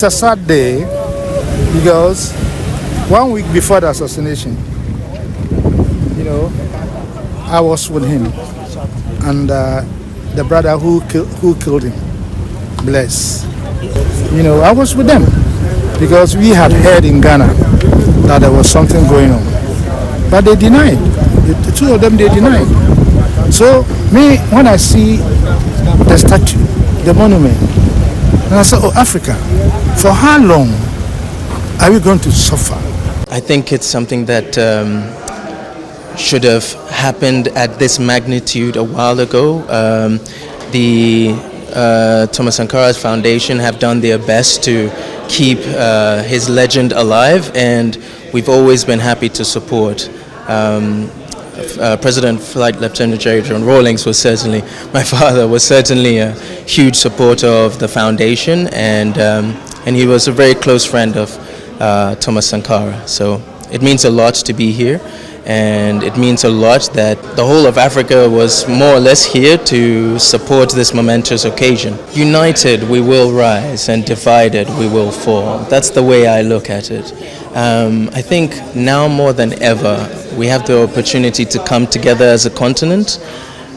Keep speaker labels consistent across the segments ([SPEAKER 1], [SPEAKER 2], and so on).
[SPEAKER 1] It's a sad day because 1 week before the assassination, you know, I was with him and the brother who killed him, Bless. I was with them because we had heard in Ghana that there was something going on, but they denied. The two of them they denied. So me, when I see the statue, the monument, and I said, "Oh, Africa, for how long are we going to suffer?"
[SPEAKER 2] I think it's something that should have happened at this magnitude a while ago. The Thomas Sankara's foundation have done their best to keep his legend alive, and we've always been happy to support. President Flight Lieutenant Jerry John Rawlings was certainly, my father was certainly a huge supporter of the foundation, and he was a very close friend of Thomas Sankara. So it means a lot to be here, and it means a lot that the whole of Africa was more or less here to support this momentous occasion. United we will rise, and divided we will fall. That's the way I look at it. I think now more than ever we have the opportunity to come together as a continent.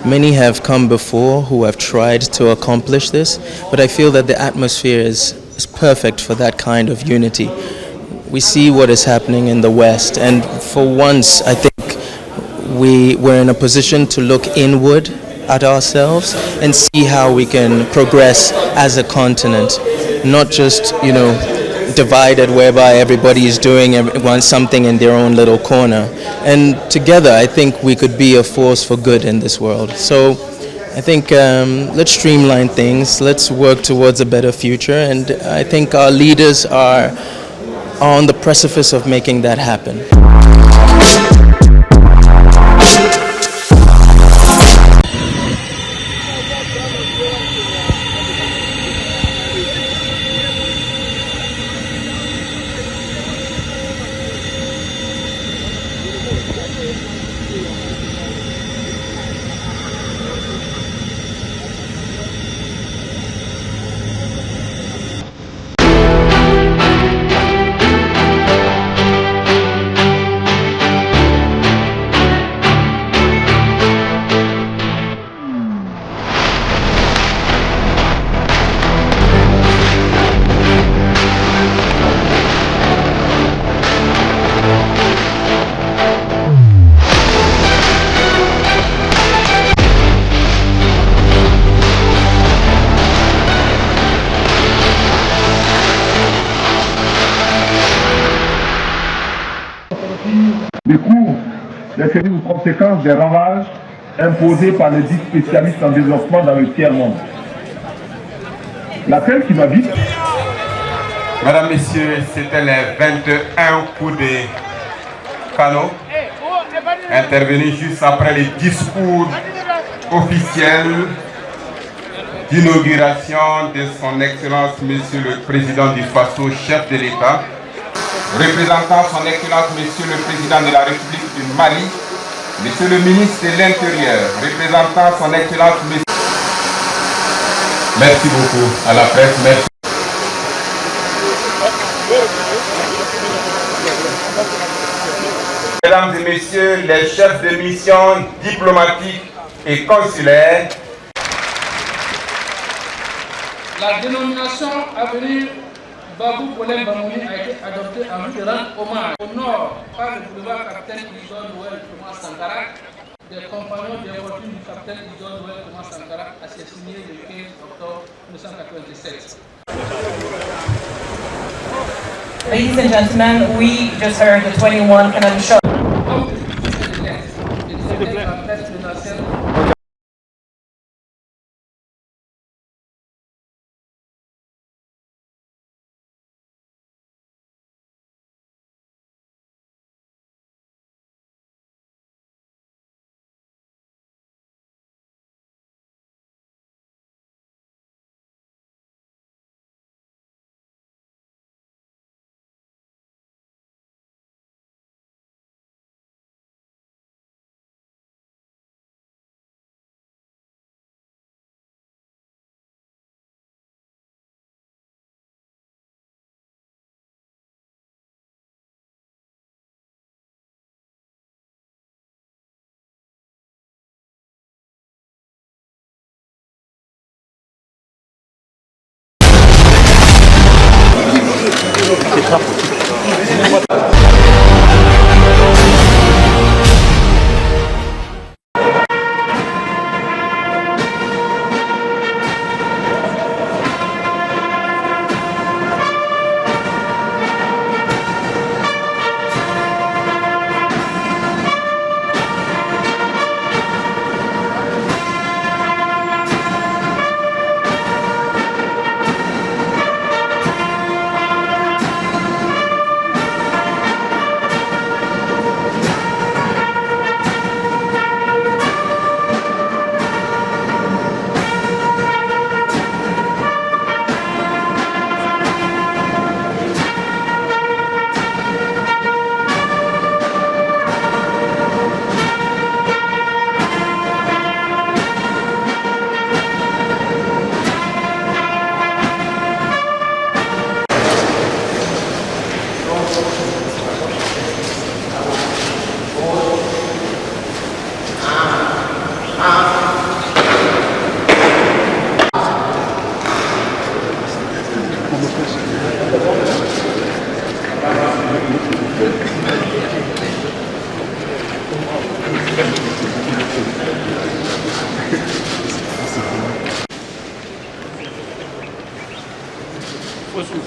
[SPEAKER 2] Many have come before who have tried to accomplish this, but I feel that the atmosphere is perfect for that kind of unity. We see what is happening in the West, and for once I think we're in a position to look inward at ourselves and see how we can progress as a continent, not just divided whereby everybody is doing something in their own little corner. And together I think we could be a force for good in this world. So I think let's streamline things, let's work towards a better future, and I think our leaders are on the precipice of making that happen.
[SPEAKER 3] Le cours des séries ou conséquences des ravages imposés par les dits spécialistes en développement dans le tiers-monde. Laquelle qui va vite.
[SPEAKER 4] Mesdames, Messieurs, c'était les 21 coups de canon intervenus juste après les discours officiels d'inauguration de son Excellence Monsieur le Président du Faso, chef de l'État, représentant son Excellence Monsieur le Président de la République du Mali, Monsieur le Ministre de l'Intérieur, représentant son Excellence Monsieur. Merci beaucoup à la presse, merci. Mesdames et Messieurs les chefs de mission diplomatiques et consulaires,
[SPEAKER 5] la dénomination Avenue Babou Polem Bamouni a été adoptée en vue de rendre hommage au nord par le boulevard capitaine Isidore Noël Thomas Sankara, des compagnons des fortunes du capitaine Isidore Noël Thomas Sankara, assassiné le 15 octobre 1997.
[SPEAKER 6] Ladies and gentlemen, we just heard the 21 Cannon Show.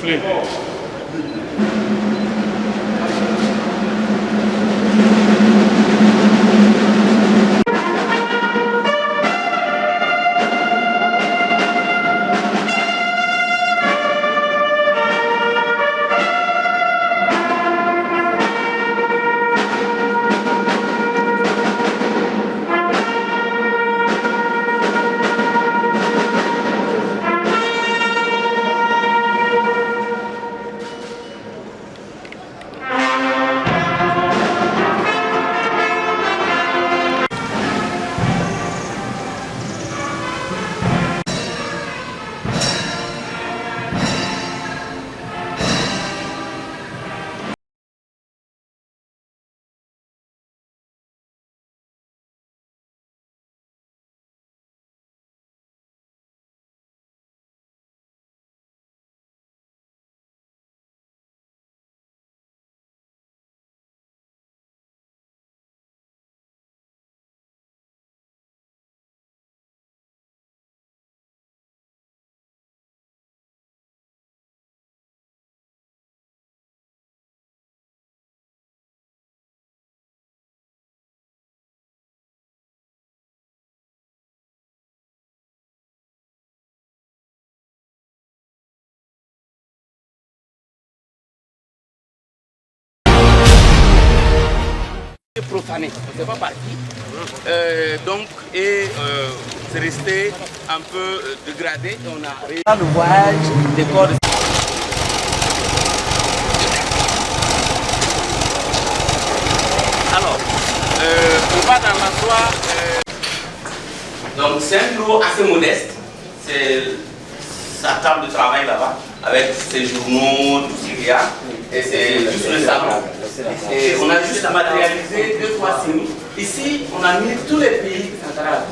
[SPEAKER 7] souffler.
[SPEAKER 8] Profané, on n'est pas parti. Donc, c'est resté un peu dégradé. Et on a le voyage des corps. Alors, on va dans la soie. Donc, c'est un bureau assez modeste. C'est sa table de travail là-bas, avec ses journaux, tout ce qu'il y a. Et c'est juste le salon. Et on a juste matérialisé 2-3 signes. Ici, on a mis tous les pays centrales.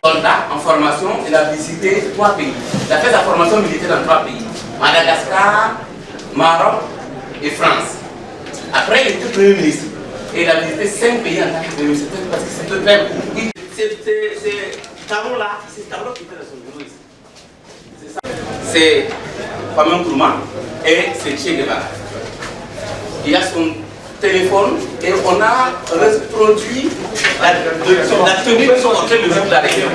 [SPEAKER 8] Soldat en formation, il a visité 3 pays. Il a fait sa formation militaire dans 3 pays. Madagascar, Maroc et France. Après, il était Premier ministre. Et il a visité 5 pays en tant que Premier ministre. Parce que c'était très beau. Ces tableaux-là, c'est ce tableau qui était dans son bureau ici. C'est ça. C'est Kwame Nkrumah et c'est Che Guevara. Il y a son téléphone et on a reproduit la tenue de son entrée le jour de la réunion.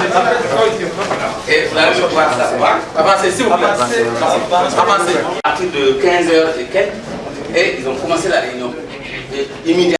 [SPEAKER 8] Et vous allez voir ça. Avancez, s'il vous plaît. Avancez. À partir de 15h et quelques, et ils ont commencé la réunion. Et immédiatement.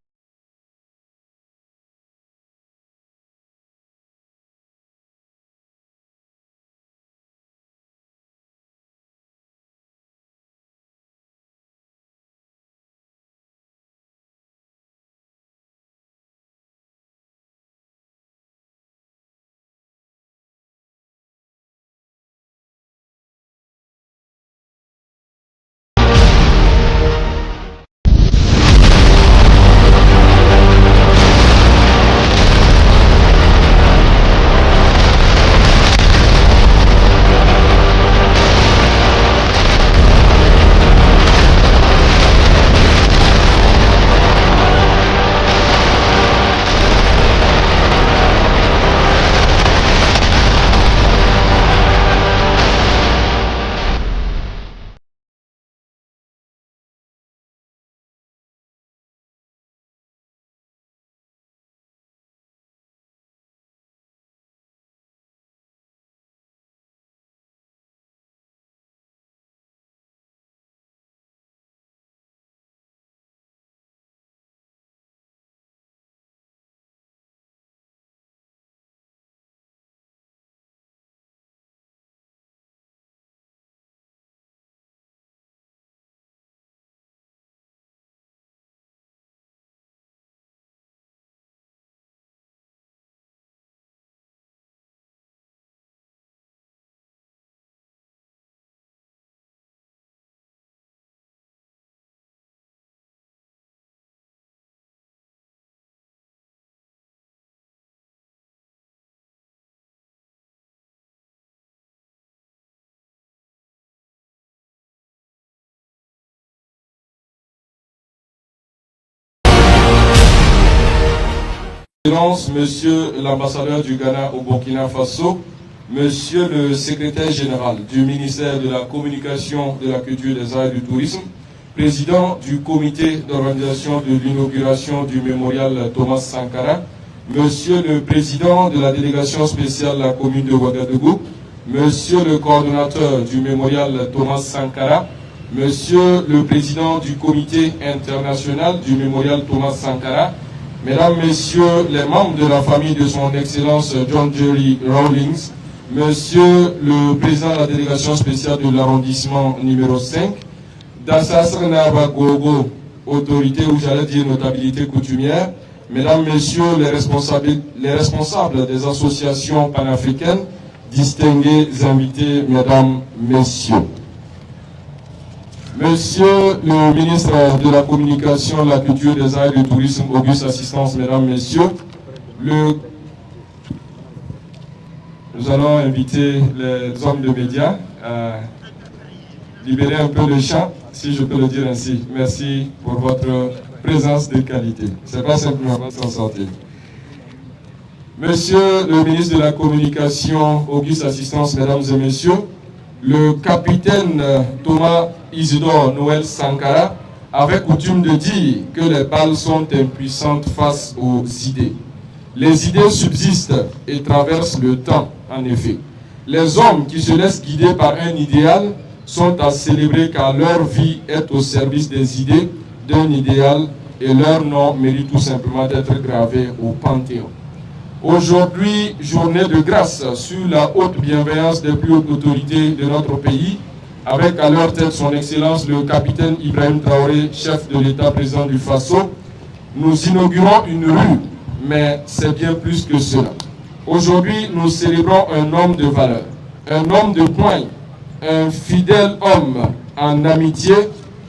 [SPEAKER 7] Monsieur l'ambassadeur du Ghana au Burkina Faso, Monsieur le secrétaire général du ministère de la Communication, de la Culture, des Arts et du Tourisme, président du comité d'organisation de l'inauguration du mémorial Thomas Sankara, Monsieur le président de la délégation spéciale de la commune de Ouagadougou, Monsieur le coordonnateur du mémorial Thomas Sankara, Monsieur le président du comité international du mémorial Thomas Sankara, Mesdames, Messieurs les membres de la famille de son Excellence John Jerry Rawlings, Monsieur le président de la délégation spéciale de l'arrondissement numéro 5, Dassasr Naba Gogo, autorité ou j'allais dire notabilité coutumière, Mesdames, Messieurs les responsables des associations panafricaines, distingués invités, Mesdames, Messieurs. Monsieur le ministre de la Communication, de la Culture, des Arts et du Tourisme, Auguste Assistance, Mesdames, Messieurs, nous allons inviter les hommes de médias à libérer un peu le champ, si je peux le dire ainsi. Merci pour votre présence de qualité. Ce n'est pas simplement s'en sortir. Monsieur le ministre de la Communication, Auguste Assistance, Mesdames et Messieurs, le capitaine Thomas Isidore Noël Sankara avait coutume de dire que les balles sont impuissantes face aux idées. Les idées subsistent et traversent le temps, en effet. Les hommes qui se laissent guider par un idéal sont à célébrer car leur vie est au service des idées d'un idéal et leur nom mérite tout simplement d'être gravé au Panthéon. Aujourd'hui, journée de grâce sur la haute bienveillance des plus hautes autorités de notre pays, avec à leur tête son Excellence le capitaine Ibrahim Traoré, chef de l'État président du Faso, nous inaugurons une rue, mais c'est bien plus que cela. Aujourd'hui, nous célébrons un homme de valeur, un homme de poigne, un fidèle homme en amitié,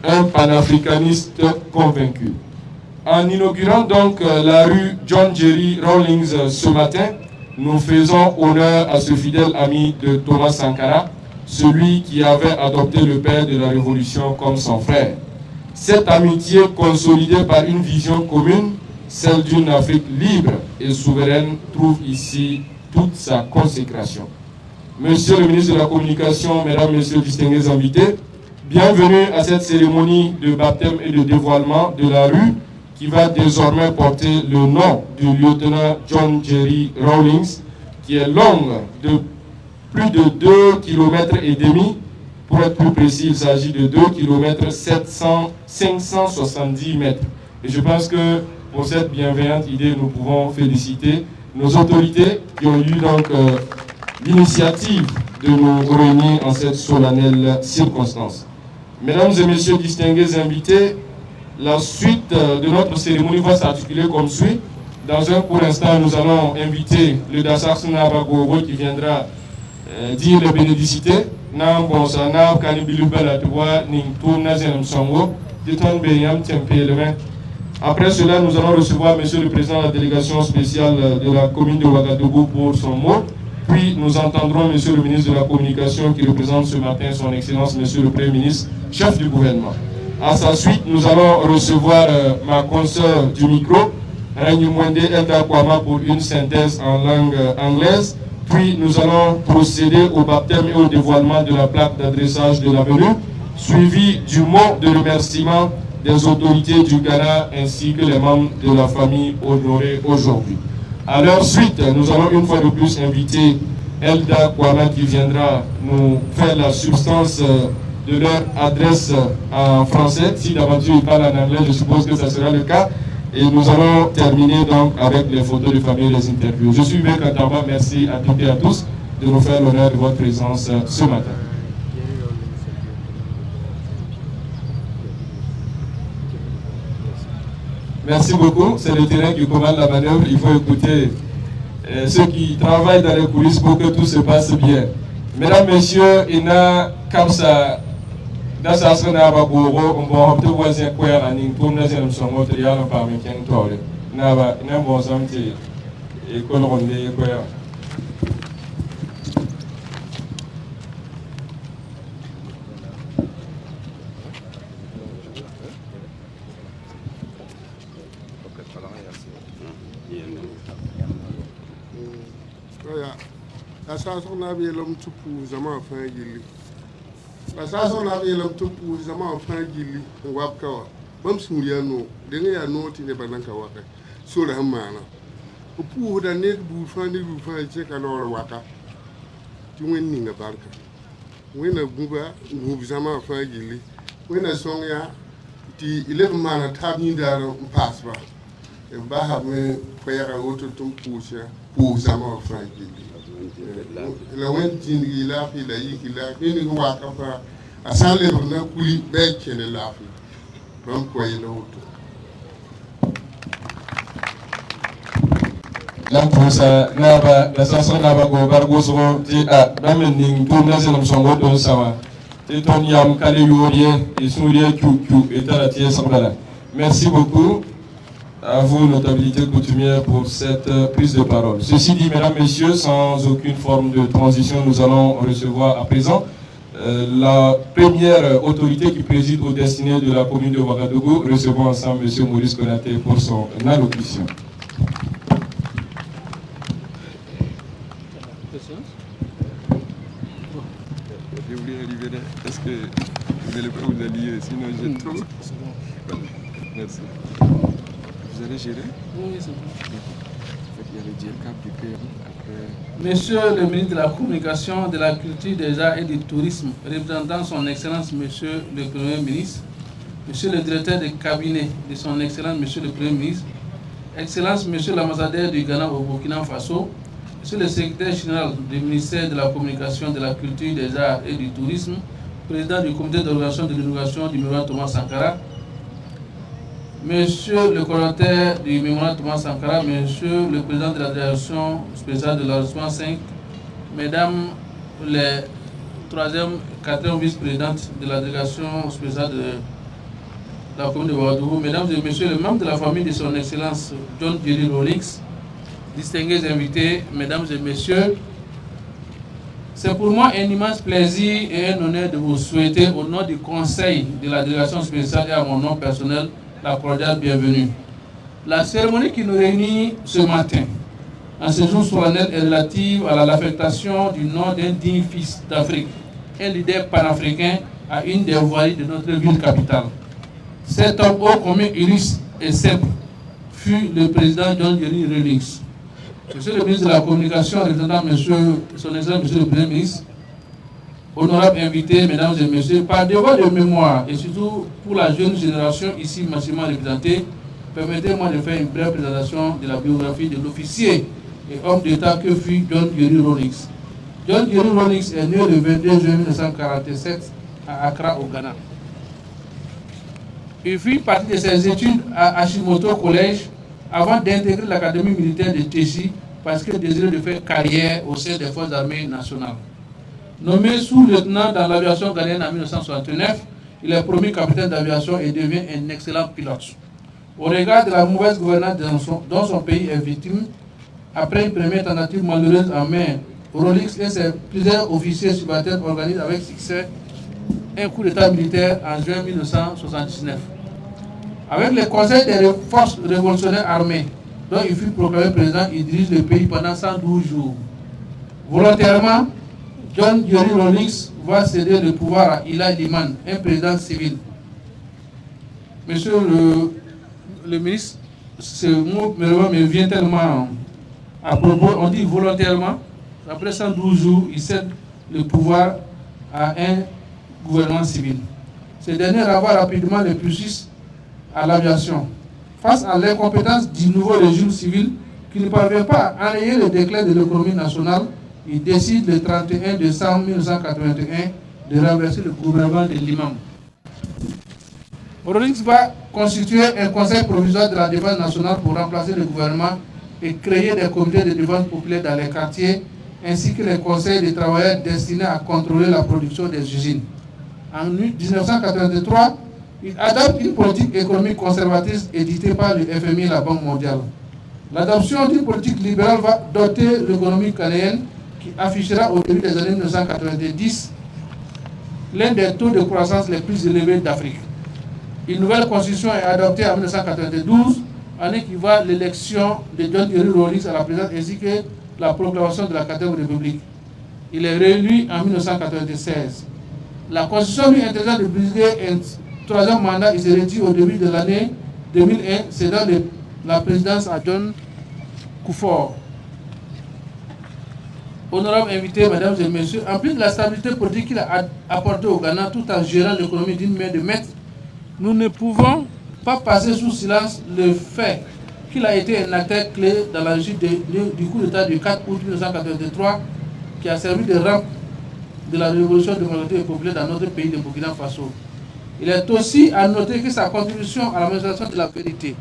[SPEAKER 7] un panafricaniste convaincu. En inaugurant donc la rue John Jerry Rawlings ce matin, nous faisons honneur à ce fidèle ami de Thomas Sankara, celui qui avait adopté le père de la Révolution comme son frère. Cette amitié consolidée par une vision commune, celle d'une Afrique libre et souveraine, trouve ici toute sa consécration. Monsieur le ministre de la Communication, Mesdames, Messieurs, distingués invités, bienvenue à cette cérémonie de baptême et de dévoilement de la rue qui va désormais porter le nom du lieutenant John Jerry Rawlings, qui est longue de plus de 2,5 km. Pour être plus précis, il s'agit de 2 km 570 mètres. Et je pense que pour cette bienveillante idée, nous pouvons féliciter nos autorités qui ont eu donc l'initiative de nous réunir en cette solennelle circonstance. Mesdames et Messieurs distingués invités, la suite de notre cérémonie va s'articuler comme suit. Dans un court instant, nous allons inviter le Dassar Naba Gogo qui viendra dire les bénédicités. Après cela, nous allons recevoir Monsieur le Président de la délégation spéciale de la commune de Ouagadougou pour son mot. Puis nous entendrons Monsieur le ministre de la Communication qui représente ce matin son Excellence Monsieur le Premier ministre, chef du gouvernement. À sa suite, nous allons recevoir ma consoeur du micro, Ranyumwende Elda Kwama, pour une synthèse en langue anglaise. Puis nous allons procéder au baptême et au dévoilement de la plaque d'adressage de la venue, suivi du mot de remerciement des autorités du Ghana ainsi que les membres de la famille honorée aujourd'hui. À leur suite, nous allons une fois de plus inviter Elda Kwama qui viendra nous faire la substance de leur adresse en français. Si d'aventure ils parlent en anglais, je suppose que ça sera le cas. Et nous allons terminer donc avec les photos de famille et les interviews. Je suis bien Katamba, merci à toutes et à tous de nous faire l'honneur de votre présence ce matin. Merci beaucoup, c'est le terrain qui commande la manœuvre. Il faut écouter ceux qui travaillent dans les coulisses pour que tout se passe bien. Mesdames, Messieurs, Ina Kamsa, Dasa Asana Baboro, on va opter pour un coin à Nintoum, Nazem Songo, Trial, parmi Ken Torre. Nava, Namo Zamti, et Colonde, Equia.
[SPEAKER 9] La chanson n'a pas l'homme tout pour zaman fin gili. La chanson n'a pas l'homme tout pour zaman fin gili. Wapkawa. Bam sumuriano. Dengue ya noti ne bananka waka. Sur la hamana. Pour da ne bouffan ni bouffan check alors waka. Tu winning a barka. When a buba move zaman fin gili. When a song ya. The 11 man at having there pass by. Et bah me faire un autre ton pour zaman fin gili. La wentin il a fait la il a fait une waka à sans les rena kuli bec et le lafi. Donc quoi il a auto.
[SPEAKER 7] La poussa naba la chanson naba go bargo so ti a ramening to na senam songo don sawa. Ti ton yam kale yorie et sourie ku et taratie sabala. Merci beaucoup. À vous, notabilité coutumière, pour cette prise de parole. Ceci dit, mesdames, messieurs, sans aucune forme de transition, nous allons recevoir à présent la première autorité qui préside aux destinées de la commune de Ouagadougou. Recevons ensemble M. Maurice Konaté pour son allocution.
[SPEAKER 10] Je voulais arriver. Est-ce que vous n'allez pas vous allier? Sinon, j'ai trop. Merci. Vous allez gérer?
[SPEAKER 5] Oui, c'est bon.
[SPEAKER 10] Il y a le DIRCAP du pays. Après...
[SPEAKER 5] Monsieur le ministre de la Communication, de la Culture, des Arts et du Tourisme, représentant son Excellence Monsieur le Premier ministre, Monsieur le directeur de cabinet de son Excellence Monsieur le Premier ministre, Excellence Monsieur l'ambassadeur du Ghana au Burkina Faso, Monsieur le secrétaire général du ministère de la Communication, de la Culture, des Arts et du Tourisme, président du comité d'organisation de l'innovation du mémorial Thomas Sankara, Monsieur le coordonnateur du mémorial Thomas Sankara, Monsieur le président de la direction spéciale de l'arrondissement 5, Mesdames les 3e, 4e vice-présidentes de la délégation spéciale de la commune de Ouagadougou, Mesdames et Messieurs les membres de la famille de son Excellence John Jerry Rawlings, distingués invités, Mesdames et Messieurs, c'est pour moi un immense plaisir et un honneur de vous souhaiter au nom du Conseil de la délégation spéciale et à mon nom personnel la cordiale bienvenue. La cérémonie qui nous réunit ce matin, en ce jour solennel, est relative à l'affectation du nom d'un digne fils d'Afrique, un leader panafricain à une des voiries de notre ville capitale. Cet homme ô combien illustre et simple fut le président John Jerry Rawlings. Monsieur le ministre de la Communication, représentant son excellence Monsieur le Premier ministre, honorables invités, mesdames et messieurs, par devoir de mémoire et surtout pour la jeune génération ici massivement représentée, permettez-moi de faire une brève présentation de la biographie de l'officier et homme d'État que fut John Jerry Rawlings. John Jerry Rawlings est né le 22 juin 1947 à Accra, au Ghana. Il fit partie de ses études à Hashimoto College avant d'intégrer l'académie militaire de Tessie parce qu'il désirait de faire carrière au sein des forces armées nationales. Nommé sous-lieutenant dans l'aviation ghanéenne en 1969, il est promu capitaine d'aviation et devient un excellent pilote. Au regard de la mauvaise gouvernance dont son pays est victime, après une première tentative malheureuse en mer, Rawlings et ses plusieurs officiers subalternes organisent avec succès un coup d'état militaire en juin 1979. Avec le conseil des forces révolutionnaires armées, dont il fut proclamé président, il dirige le pays pendant 112 jours. Volontairement, John Jerry Rawlings va céder le pouvoir à Ila Liman, un président civil. Monsieur le ministre, ce mot me vient tellement à propos, on dit volontairement, après 112 jours, il cède le pouvoir à un gouvernement civil. Ce dernier renvoie rapidement les plus à l'aviation. Face à l'incompétence du nouveau régime civil qui ne parvient pas à enrayer le déclin de l'économie nationale, il décide le 31 décembre 1981 de renverser le gouvernement de l'imam. Rawlings va constituer un conseil provisoire de la défense nationale pour remplacer le gouvernement et créer des comités de défense populaire dans les quartiers, ainsi que les conseils des travailleurs destinés à contrôler la production des usines. En 1983, il adopte une politique économique conservatrice éditée par le FMI et la Banque mondiale. L'adoption d'une politique libérale va doter l'économie ghanéenne qui affichera au début des années 1990 l'un des taux de croissance les plus élevés d'Afrique. Une nouvelle constitution est adoptée en 1992, année qui va l'élection de John Jerry Rawlings à la présidence ainsi que la proclamation de la 4e République. Il est réélu en 1996. La Constitution lui interdit de briser un troisième mandat. Il s'est retiré au début de l'année 2001. C'est dans la présidence à John Kufuor. Honorables invités, mesdames et messieurs, en plus de la stabilité politique qu'il a apportée au Ghana tout en gérant l'économie d'une main de maître, nous ne pouvons pas passer sous silence le fait qu'il a été un acteur clé dans la chute du coup d'État du 4 août 1983 qui a servi de rampe de la révolution démocratique et populaire dans notre pays de Burkina Faso. Il est aussi à noter que sa contribution à l'administration de la vérité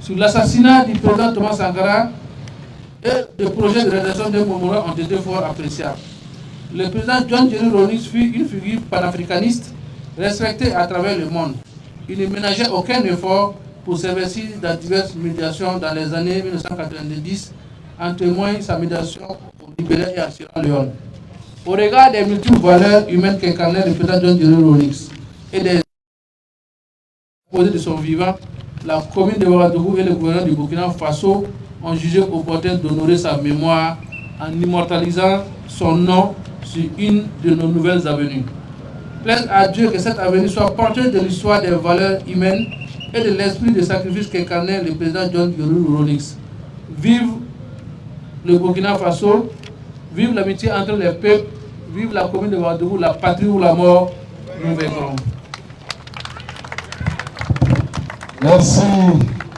[SPEAKER 5] sur l'assassinat du président Thomas Sankara et des projets de rédaction de Momora ont été fort appréciables. Le président John Jerry Rawlings fut une figure panafricaniste respectée à travers le monde. Il ne ménageait aucun effort pour s'investir dans diverses médiations dans les années 1990, en témoigne sa médiation au Libéria et à Sierra Leone. Au regard des multiples valeurs humaines qu'incarnait le président John Jerry Rawlings et des posés de son vivant, la commune de Ouagadougou et le gouvernement du Burkina Faso ont jugé opportun d'honorer sa mémoire en immortalisant son nom sur une de nos nouvelles avenues. Plaise à Dieu que cette avenue soit porteuse de l'histoire des valeurs humaines et de l'esprit de sacrifice qu'incarnait le président John Jerry Rawlings. Vive le Burkina Faso, vive l'amitié entre les peuples, vive la commune de Ouagadougou, la patrie ou la mort, nous vaincrons.
[SPEAKER 7] Merci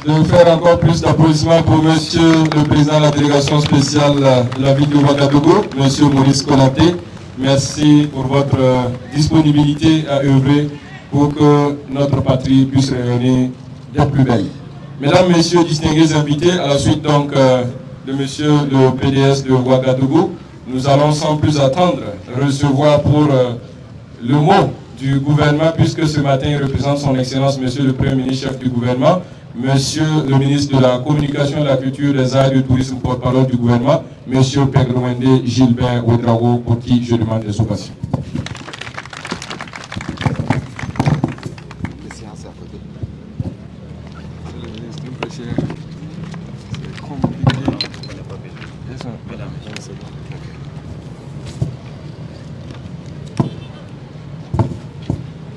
[SPEAKER 7] de faire encore plus d'applaudissements pour monsieur le président de la délégation spéciale de la ville de Ouagadougou, monsieur Maurice Konaté. Merci pour votre disponibilité à œuvrer pour que notre patrie puisse rayonner des plus belles. Mesdames, messieurs, distingués invités, à la suite donc de monsieur le PDS de Ouagadougou, nous allons sans plus attendre recevoir pour le mot du gouvernement, puisque ce matin il représente son excellence monsieur le Premier ministre chef du gouvernement, monsieur le ministre de la Communication, de la Culture, des Arts et du Tourisme, porte-parole du gouvernement, monsieur Pedro-Wende Gilbert Ouedraogo, pour qui je demande des ovations.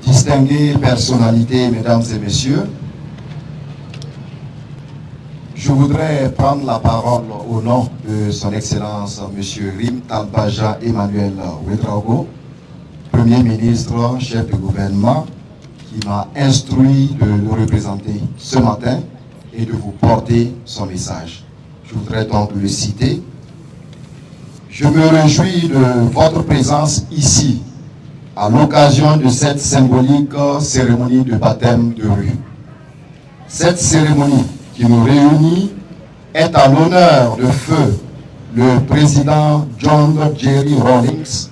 [SPEAKER 11] Distinguées personnalités, mesdames et messieurs, je voudrais prendre la parole au nom de son Excellence M. Rim Talbaja Emmanuel Ouedraogo, Premier ministre, chef du gouvernement, qui m'a instruit de le représenter ce matin et de vous porter son message. Je voudrais donc le citer. Je me réjouis de votre présence ici à l'occasion de cette symbolique cérémonie de baptême de rue. Cette cérémonie qui nous réunit est à l'honneur de feu le président John Jerry Rawlings,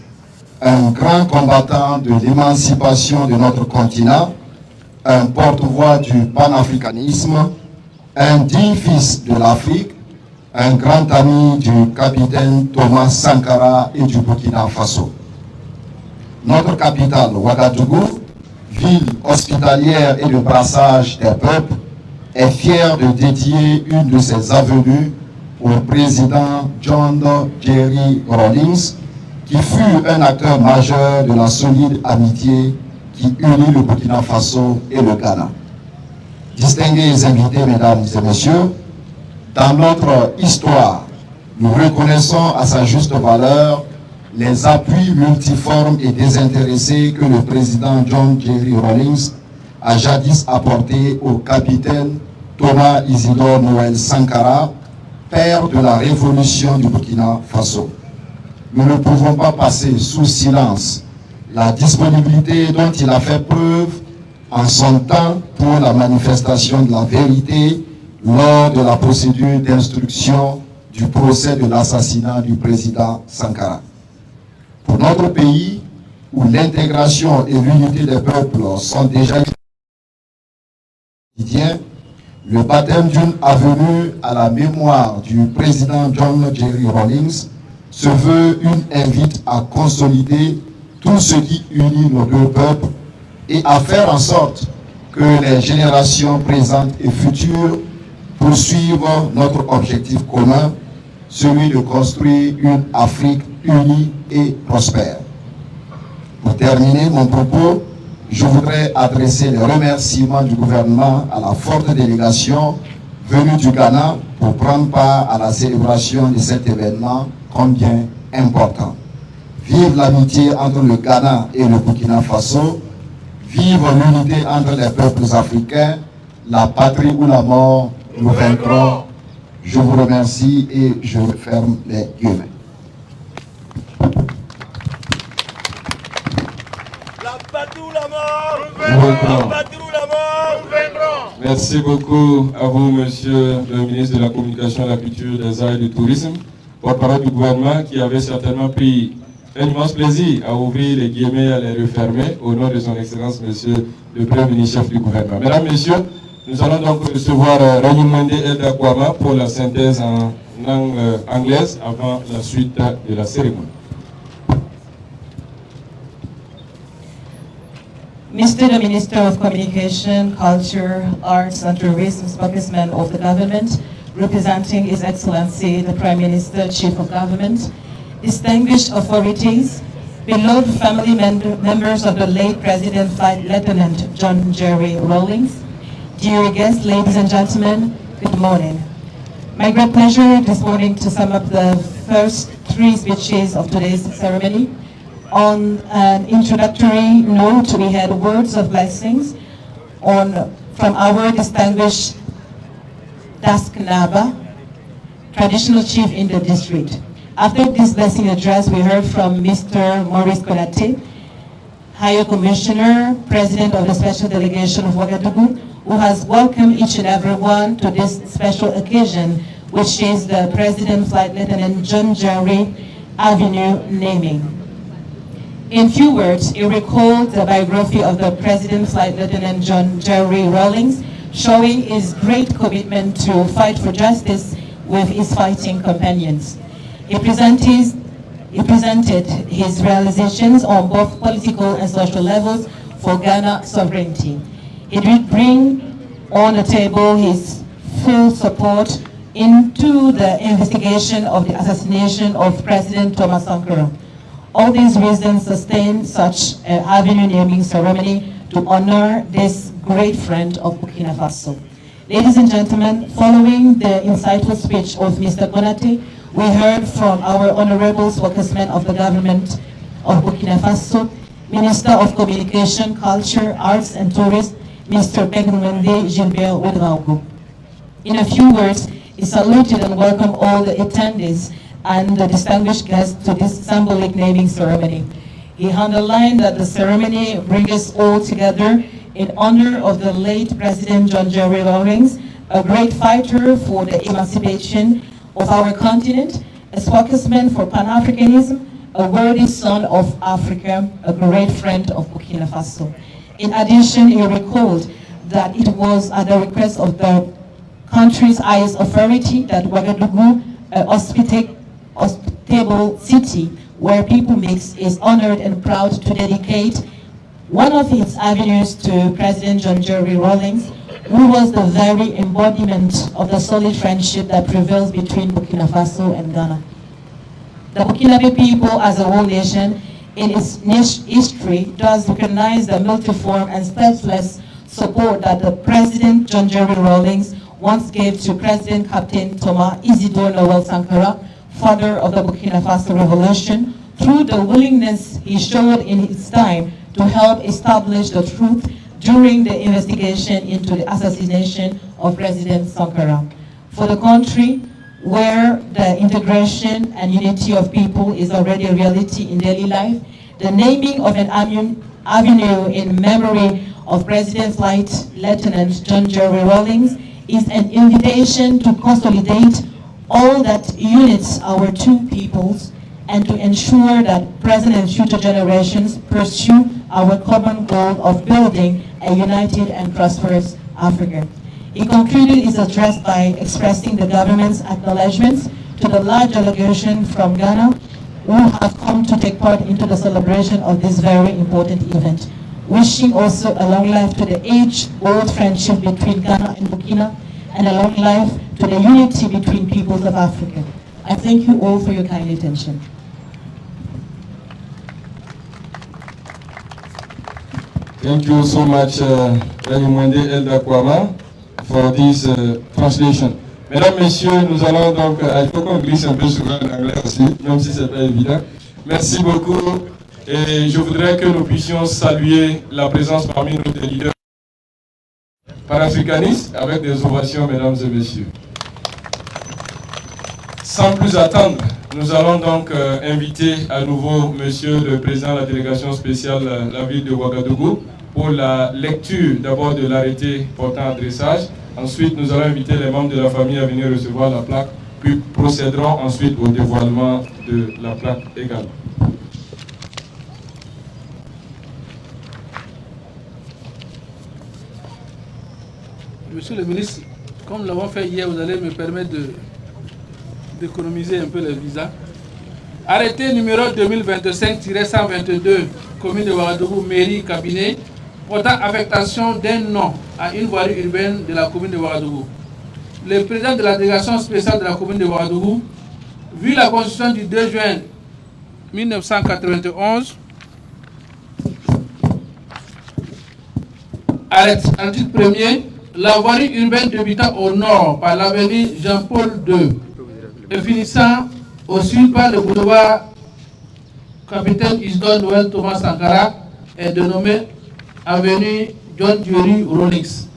[SPEAKER 11] un grand combattant de l'émancipation de notre continent, un porte-voix du panafricanisme, un digne fils de l'Afrique, un grand ami du capitaine Thomas Sankara et du Burkina Faso. Notre capitale, Ouagadougou, ville hospitalière et de brassage des peuples, est fière de dédier une de ses avenues au président John Jerry Rawlings, qui fut un acteur majeur de la solide amitié qui unit le Burkina Faso et le Ghana. Distingués invités, mesdames et messieurs, dans notre histoire, nous reconnaissons à sa juste valeur les appuis multiformes et désintéressés que le président John Jerry Rawlings a jadis apportés au capitaine Thomas Isidore Noël Sankara, père de la révolution du Burkina Faso. Nous ne pouvons pas passer sous silence la disponibilité dont il a fait preuve en son temps pour la manifestation de la vérité lors de la procédure d'instruction du procès de l'assassinat du président Sankara. Pour notre pays, où l'intégration et l'unité des peuples sont déjà quotidiens, le baptême d'une avenue à la mémoire du président John Jerry Rawlings se veut une invite à consolider tout ce qui unit nos deux peuples et à faire en sorte que les générations présentes et futures poursuivent notre objectif commun, celui de construire une Afrique unie et prospère. Pour terminer mon propos, je voudrais adresser les remerciements du gouvernement à la forte délégation venue du Ghana pour prendre part à la célébration de cet événement combien important. Vive l'amitié entre le Ghana et le Burkina Faso, vive l'unité entre les peuples africains, la patrie ou la mort, nous vaincrons. Je vous remercie et je ferme les guillemets.
[SPEAKER 12] La patrie ou la mort, la patrie ou la mort, nous vaincrons.
[SPEAKER 7] Merci beaucoup à vous, monsieur le ministre de la Communication, de la Culture, des Arts et du Tourisme, porte-parole du gouvernement qui avait certainement pris un immense plaisir à ouvrir les guillemets et à les refermer au nom de son Excellence, monsieur le Premier ministre chef du gouvernement. Mesdames, Messieurs, nous allons donc recevoir Rayimande Elda Kwama pour la synthèse en langue anglaise avant la suite de la cérémonie.
[SPEAKER 6] Mr. the Minister of Communication, Culture, Arts and Tourism, spokesman of the government, representing His Excellency the Prime Minister, Chief of Government, distinguished authorities, beloved family members of the late President Flight Lieutenant John Jerry Rawlings, dear guests, ladies and gentlemen, good morning. My great pleasure this morning to sum up the first three speeches of today's ceremony. On an introductory note, we had words of blessings from our distinguished Dask Naba, traditional chief in the district. After this blessing address, we heard from Mr. Maurice Konate, Higher Commissioner, President of the Special Delegation of Ouagadougou, who has welcomed each and every one to this special occasion, which is the President Flight Lieutenant John Jerry Avenue naming. In few words, he recalled the biography of the President Flight Lieutenant John Jerry Rawlings, showing his great commitment to fight for justice with his fighting companions. He presented his realizations on both political and social levels for Ghana sovereignty. He did bring on the table his full support into the investigation of the assassination of President Thomas Sankara. All these reasons sustain such an avenue naming ceremony to honor this great friend of Burkina Faso. Ladies and gentlemen, following the insightful speech of Mr. Konate, we heard from our honorable spokesman of the government of Burkina Faso, Minister of Communication, Culture, Arts and Tourism, Mr. Benwende Gilbert Ouedraogo. In a few words, he saluted and welcomed all the attendees and the distinguished guests to this symbolic naming ceremony. He underlined that the ceremony brings us all together in honor of the late President John Jerry Rawlings, a great fighter for the emancipation of our continent, a spokesman for Pan-Africanism, a worthy son of Africa, a great friend of Burkina Faso. In addition, he recalled that it was at the request of the country's highest authority that Ouagadougou, a hospitable city where people mix, is honored and proud to dedicate one of its avenues to President John Jerry Rawlings, who was the very embodiment of the solid friendship that prevails between Burkina Faso and Ghana. The Burkinabe people as a whole nation in its history does recognize the multiform and selfless support that the President John Jerry Rawlings once gave to President Captain Thomas Isidore Noel Sankara, father of the Burkina Faso Revolution, through the willingness he showed in his time to help establish the truth during the investigation into the assassination of President Sankara. For the country, where the integration and unity of people is already a reality in daily life, the naming of an avenue in memory of President Flight Lieutenant John Jerry Rawlings is an invitation to consolidate all that unites our two peoples and to ensure that present and future generations pursue our common goal of building a united and prosperous Africa. He concluded his address by expressing the government's acknowledgements to the large delegation from Ghana who have come to take part into the celebration of this very important event, wishing also a long life to the age-old friendship between Ghana and Burkina, and a long life to the unity between peoples of Africa. I thank you all for your kind attention.
[SPEAKER 7] Thank you so much, Mwende Elda Kwama, for this translation. Mesdames, Messieurs, nous allons donc, il faut qu'on glisse un peu souvent en anglais aussi, même si ce n'est pas évident. Merci beaucoup et je voudrais que nous puissions saluer la présence parmi nous des leaders panafricanistes avec des ovations, mesdames et messieurs. Sans plus attendre, nous allons donc inviter à nouveau Monsieur le Président de la délégation spéciale la ville de Ouagadougou pour la lecture d'abord de l'arrêté portant adressage. Ensuite, nous allons inviter les membres de la famille à venir recevoir la plaque, puis procéderons ensuite au dévoilement de la plaque également.
[SPEAKER 5] Monsieur le ministre, comme nous l'avons fait hier, vous allez me permettre d'économiser un peu les visas. Arrêté numéro 2025-122, commune de Ouagadougou, mairie, cabinet, portant affectation d'un nom à une voirie urbaine de la commune de Ouagadougou. Le président de la délégation spéciale de la commune de Ouagadougou, vu la constitution du 2 juin 1991, article 1er, la voirie urbaine débutant au nord par l'avenue Jean-Paul II et finissant au sud par le boulevard Capitaine Isidore Noël Thomas Sankara est dénommée avenue John Jerry Rawlings.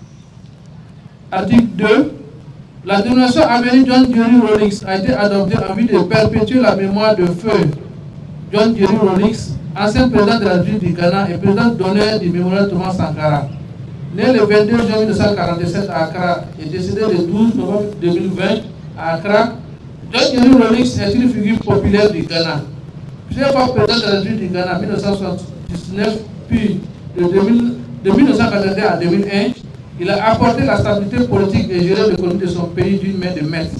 [SPEAKER 5] Article 2. La dénomination avenue John Jerry Rawlings a été adoptée en vue de perpétuer la mémoire de feu John Jerry Rawlings, ancien président de la République du Ghana et président d'honneur du mémorial Thomas Sankara. Né le 22 juin 1947 à Accra et décédé le 12 novembre 2020 à Accra, John Jerry Rawlings est une figure populaire du Ghana. Plusieurs fois président de la République du Ghana en 1979, puis de 1981 à 2001, il a apporté la stabilité politique et géré l'économie de son pays d'une main de maître.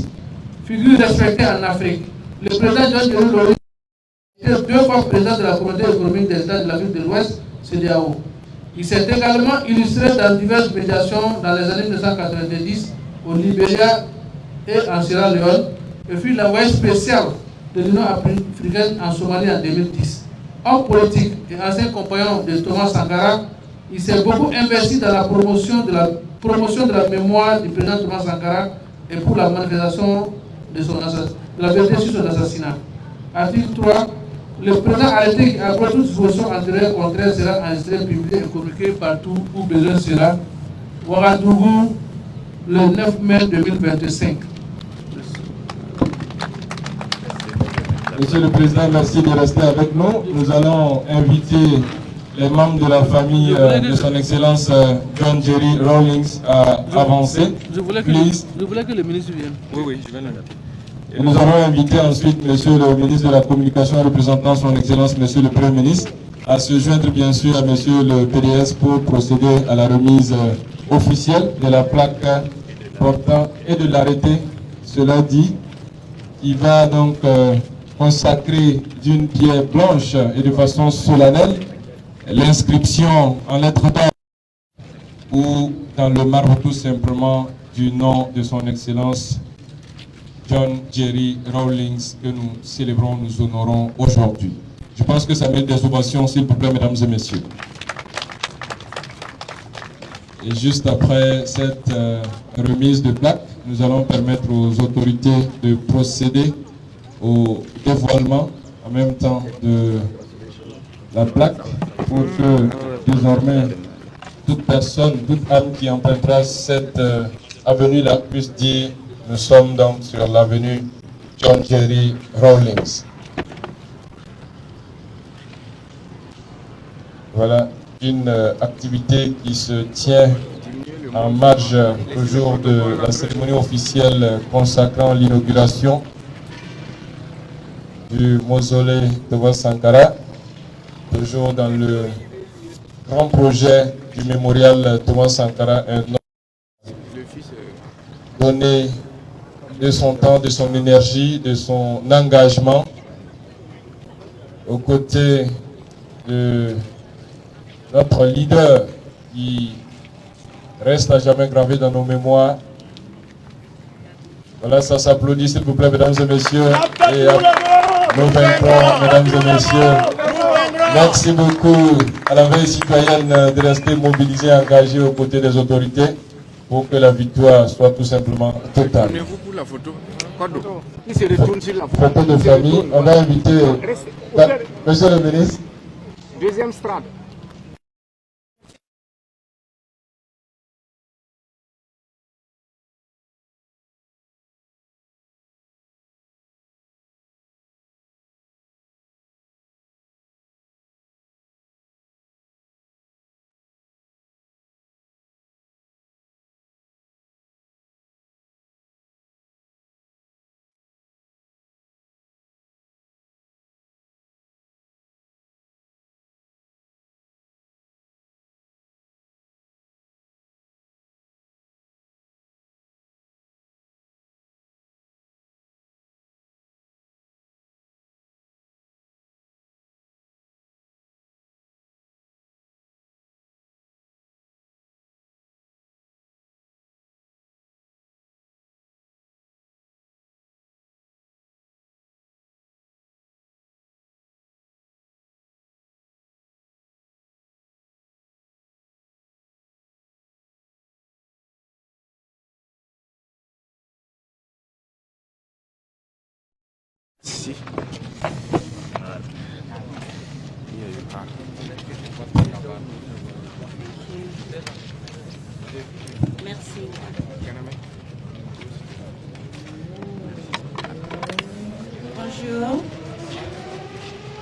[SPEAKER 5] Figure respectée en Afrique, le président John Jerry Rawlings était 2 fois président de la communauté économique des États de l'Afrique de l'Ouest, CEDEAO. Il s'est également illustré dans diverses médiations dans les années 1990 au Libéria et en Sierra Leone et fut l'envoyé spécial de l'Union africaine en Somalie en 2010. Homme politique et ancien compagnon de Thomas Sankara, il s'est beaucoup investi dans la promotion de la mémoire du président Thomas Sankara et pour la manifestation de la vérité sur son assassinat. Article 3. Le président arrêté après toute disposition antérieure contraire sera enregistré, publié et communiqué partout où besoin sera. Ouagadougou, le 9 mai 2025.
[SPEAKER 7] Monsieur le Président, merci de rester avec nous. Nous allons inviter les membres de la famille de son Excellence John Jerry Rawlings à avancer.
[SPEAKER 5] Je voulais que le ministre vienne.
[SPEAKER 10] Oui, je vais l'en
[SPEAKER 7] Et nous allons inviter ensuite Monsieur le ministre de la Communication représentant son Excellence Monsieur le Premier ministre à se joindre bien sûr à Monsieur le PDS pour procéder à la remise officielle de la plaque portant et de l'arrêté. Cela dit, il va donc consacrer d'une pierre blanche et de façon solennelle l'inscription en lettres d'or ou dans le marbre tout simplement du nom de son Excellence John Jerry Rawlings que nous célébrons, nous honorons aujourd'hui. Je pense que ça mérite des ovations, s'il vous plaît, mesdames et messieurs. Et juste après cette remise de plaque, nous allons permettre aux autorités de procéder au dévoilement en même temps de la plaque pour que désormais toute personne, toute âme qui empruntera cette avenue-là puisse dire: nous sommes donc sur l'avenue John Jerry Rawlings. Voilà une activité qui se tient en marge toujours de la cérémonie officielle consacrant l'inauguration du mausolée Thomas Sankara, toujours dans le grand projet du mémorial Thomas Sankara, un homme donné de son temps, de son énergie, de son engagement aux côtés de notre leader qui reste à jamais gravé dans nos mémoires, Voilà, ça s'applaudit, s'il vous plaît, mesdames et messieurs. Et nous vaincrons, mesdames et messieurs. Merci beaucoup à la veille citoyenne de rester mobilisée et engagée aux côtés des autorités pour que la victoire soit tout simplement totale. Photo de famille, on a invité monsieur le ministre.
[SPEAKER 13] Deuxième strade.
[SPEAKER 14] Si.
[SPEAKER 15] Merci. Bonjour.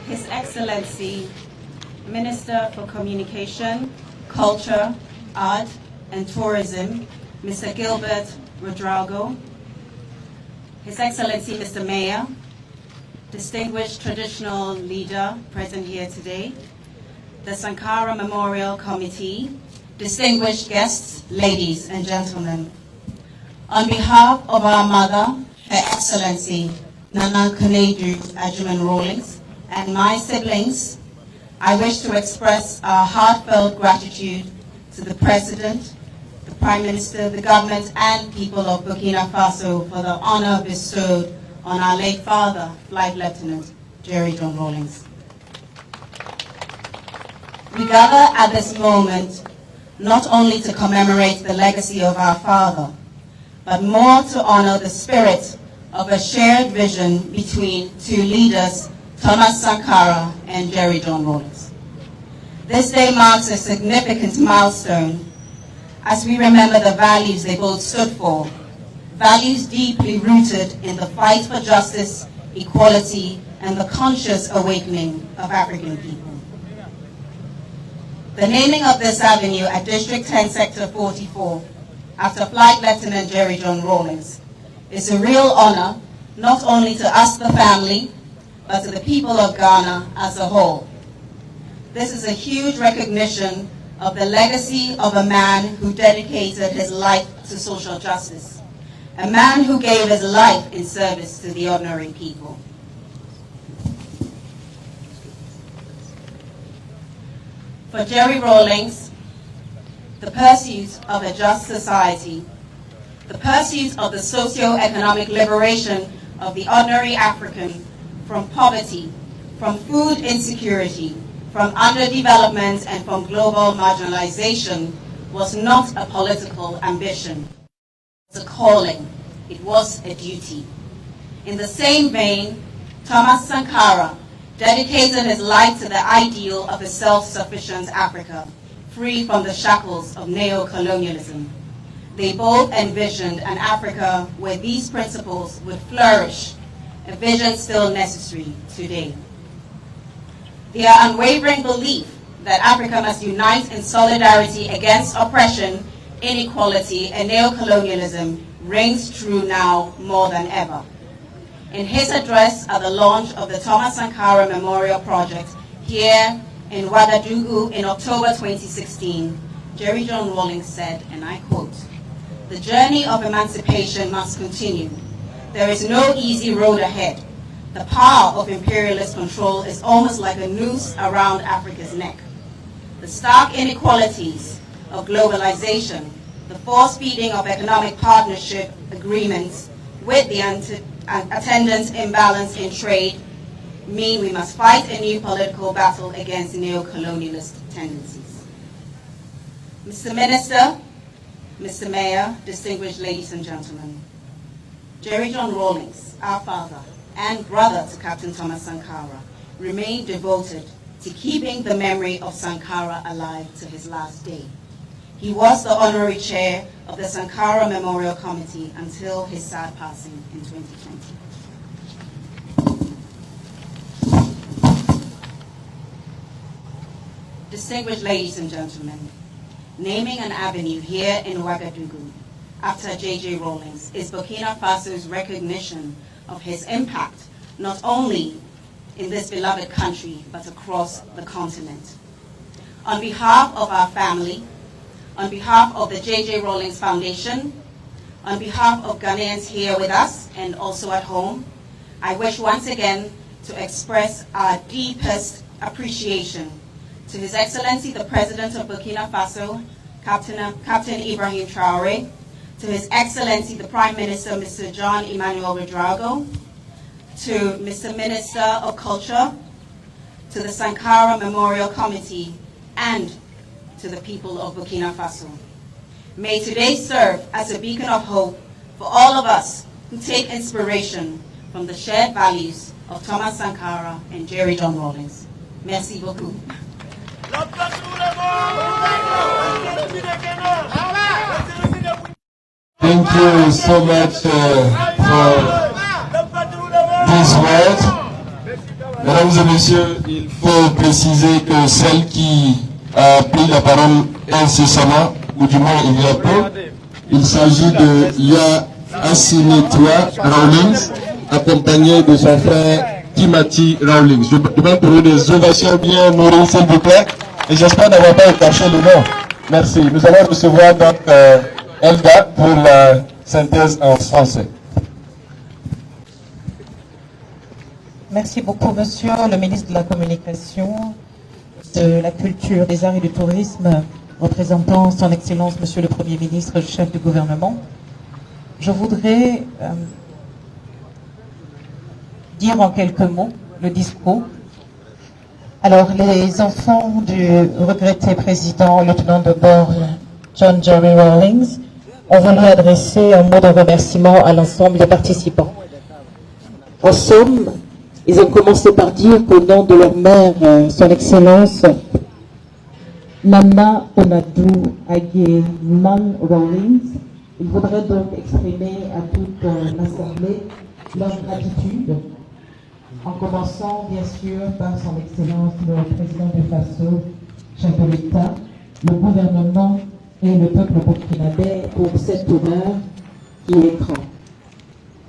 [SPEAKER 15] His Excellency, Minister for Communication, Culture, Art and Tourism, Mr. Gilbert Rodrigo, His Excellency, Mr. Mayor, distinguished traditional leader present here today, the Sankara Memorial Committee, distinguished guests, ladies and gentlemen. On behalf of our mother, Her Excellency, Nana Kanedu Ajuman Rawlings, and my siblings, I wish to express our heartfelt gratitude to the President, the Prime Minister, the government, and people of Burkina Faso for the honor bestowed on our late father, Flight Lieutenant Jerry John Rawlings. We gather at this moment not only to commemorate the legacy of our father, but more to honor the spirit of a shared vision between two leaders, Thomas Sankara and Jerry John Rawlings. This day marks a significant milestone as we remember the values they both stood for, values deeply rooted in the fight for justice, equality, and the conscious awakening of African people. The naming of this avenue at District 10, Sector 44, after Flight Lieutenant Jerry John Rawlings, is a real honor, not only to us, the family, but to the people of Ghana as a whole. This is a huge recognition of the legacy of a man who dedicated his life to social justice, a man who gave his life in service to the ordinary people. For Jerry Rawlings, the pursuit of a just society, the pursuit of the socio-economic liberation of the ordinary African from poverty, from food insecurity, from underdevelopment, and from global marginalization was not a political ambition. It was a calling. It was a duty. In the same vein, Thomas Sankara dedicated his life to the ideal of a self-sufficient Africa, free from the shackles of neo-colonialism. They both envisioned an Africa where these principles would flourish, a vision still necessary today. Their unwavering belief that Africa must unite in solidarity against oppression, inequality, and neo-colonialism rings true now more than ever. In his address at the launch of the Thomas Sankara Memorial Project here in Ouagadougou in October 2016, Jerry John Rawlings said, and I quote, "The journey of emancipation must continue. There is no easy road ahead. The power of imperialist control is almost like a noose around Africa's neck. The stark inequalities of globalization, the force feeding of economic partnership agreements, with the attendant imbalance in trade mean we must fight a new political battle against neo-colonialist tendencies. Mr. Minister, Mr. Mayor, distinguished ladies and gentlemen, Jerry John Rawlings, our father and brother to Captain Thomas Sankara, remained devoted to keeping the memory of Sankara alive to his last day. He was the honorary chair of the Sankara Memorial Committee until his sad passing in 2020. Distinguished ladies and gentlemen, naming an avenue here in Ouagadougou after J.J. Rawlings is Burkina Faso's recognition of his impact, not only in this beloved country, but across the continent. On behalf of our family, on behalf of the J.J. Rawlings Foundation, on behalf of Ghanaians here with us and also at home, I wish once again to express our deepest appreciation to His Excellency the President of Burkina Faso, Captain Ibrahim Traoré, to His Excellency the Prime Minister, Mr. John Emmanuel Ouedraogo, to Mr. Minister of Culture, to the Sankara Memorial Committee, and to the people of Burkina Faso. May today serve as a beacon of hope for all of us who take inspiration from the shared values of Thomas Sankara and Jerry John Rawlings. Merci beaucoup.
[SPEAKER 7] Thank you so much for these words. Mesdames et messieurs, il faut préciser que celle qui a pris la parole incessamment, ou du moins il y a peu, il s'agit de Ya Assinetwa Rawlings, accompagné de son frère Timothy Rawlings. Je demande pour eux des ovations bien nourries, s'il vous plaît, et j'espère n'avoir pas écorché le nom. Merci. Nous allons recevoir donc Elga pour la synthèse en français.
[SPEAKER 6] Merci beaucoup, monsieur le ministre de la Communication, de la Culture, des Arts et du Tourisme, représentant son Excellence, monsieur le Premier ministre, chef du gouvernement. Je voudrais dire en quelques mots le discours. Alors, les enfants du regretté président, lieutenant de bord John Jerry Rawlings, ont voulu adresser un mot de remerciement à l'ensemble des participants. En somme, ils ont commencé par dire qu'au nom de leur mère, son Excellence, Nana Onadou Agueman Rawlings, ils voudraient donc exprimer à toute l'Assemblée leur gratitude, en commençant bien sûr par son Excellence le Président du Faso, chef de l'État, le gouvernement et le peuple burkinabé pour cet honneur qui est grand.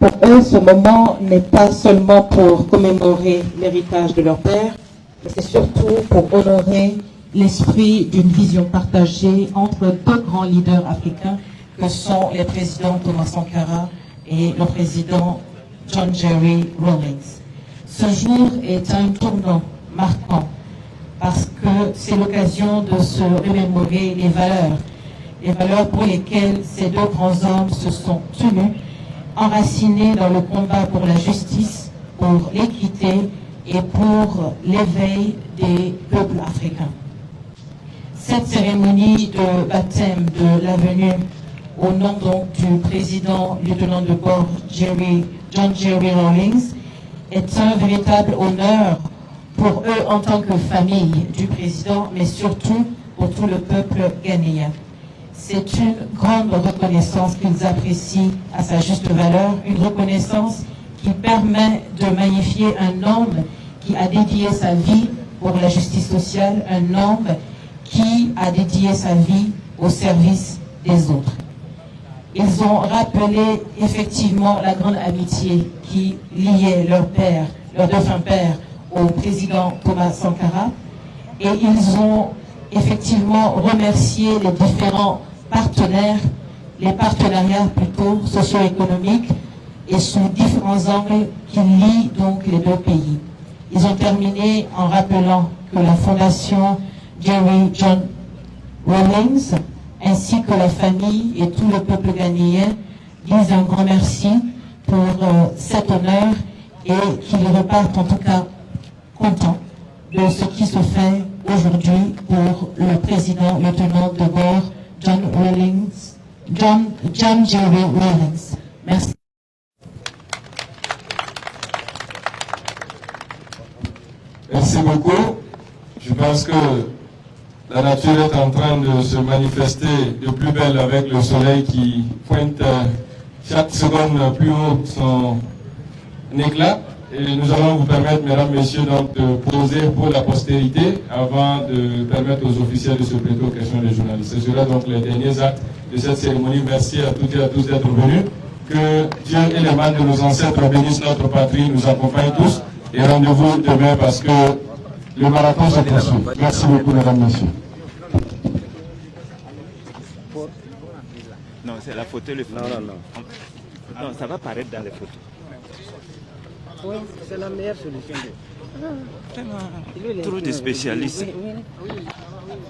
[SPEAKER 6] Pour eux, ce moment n'est pas seulement pour commémorer l'héritage de leur père, mais c'est surtout pour honorer l'esprit d'une vision partagée entre deux grands leaders africains que sont les présidents Thomas Sankara et le président John Jerry Rawlings. Ce jour est un tournant marquant parce que c'est l'occasion de se remémorer les valeurs pour lesquelles ces deux grands hommes se sont tenus, enracinés dans le combat pour la justice, pour l'équité et pour l'éveil des peuples africains. Cette cérémonie de baptême de l'avenue au nom donc du président lieutenant de bord John Jerry Rawlings est un véritable honneur pour eux en tant que famille du président, mais surtout pour tout le peuple ghanéen. C'est une grande reconnaissance qu'ils apprécient à sa juste valeur, une reconnaissance qui permet de magnifier un homme qui a dédié sa vie pour la justice sociale, un homme qui a dédié sa vie au service des autres. Ils ont rappelé effectivement la grande amitié qui liait leur père, leur défunt père, au président Thomas Sankara, et ils ont effectivement remercié les différents partenaires, les partenariats plutôt socio-économiques et sous différents angles qui lient donc les deux pays. Ils ont terminé en rappelant que la fondation Jerry John Rawlings ainsi que la famille et tout le peuple ghanéen disent un grand merci pour cet honneur et qu'il reparte en tout cas content de ce qui se fait aujourd'hui pour le président lieutenant de bord John Jerry Rawlings. Merci.
[SPEAKER 7] Merci beaucoup. Je pense que la nature est en train de se manifester de plus belle avec le soleil qui pointe chaque seconde plus haut son éclat. Et nous allons vous permettre, mesdames, messieurs, donc, de poser pour la postérité avant de permettre aux officiels de se prêter aux questions des journalistes. Ce sera donc les derniers actes de cette cérémonie. Merci à toutes et à tous d'être venus. Que Dieu et les mains de nos ancêtres bénissent notre patrie, nous accompagnent tous. Et rendez-vous demain parce que le marathon se poursuit. Merci beaucoup, mesdames, messieurs.
[SPEAKER 13] Non, c'est la photo, le film. Non, ça va paraître dans les photos.
[SPEAKER 14] Oui, c'est la meilleure solution.
[SPEAKER 13] Trop de spécialistes.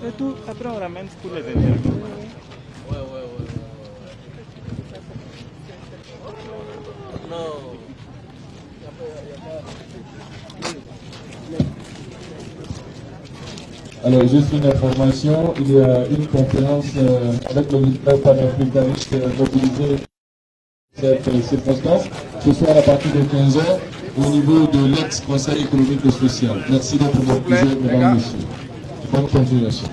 [SPEAKER 13] C'est tout. Après, on ramène pour les interviews.
[SPEAKER 7] Alors, juste une information, il y a une conférence avec le ministère panafricaniste mobilisé cette circonstance, ce soir à partir de 15h, au niveau de l'ex-Conseil économique et social. Merci d'être mobilisés, mesdames et messieurs. Bonne continuation.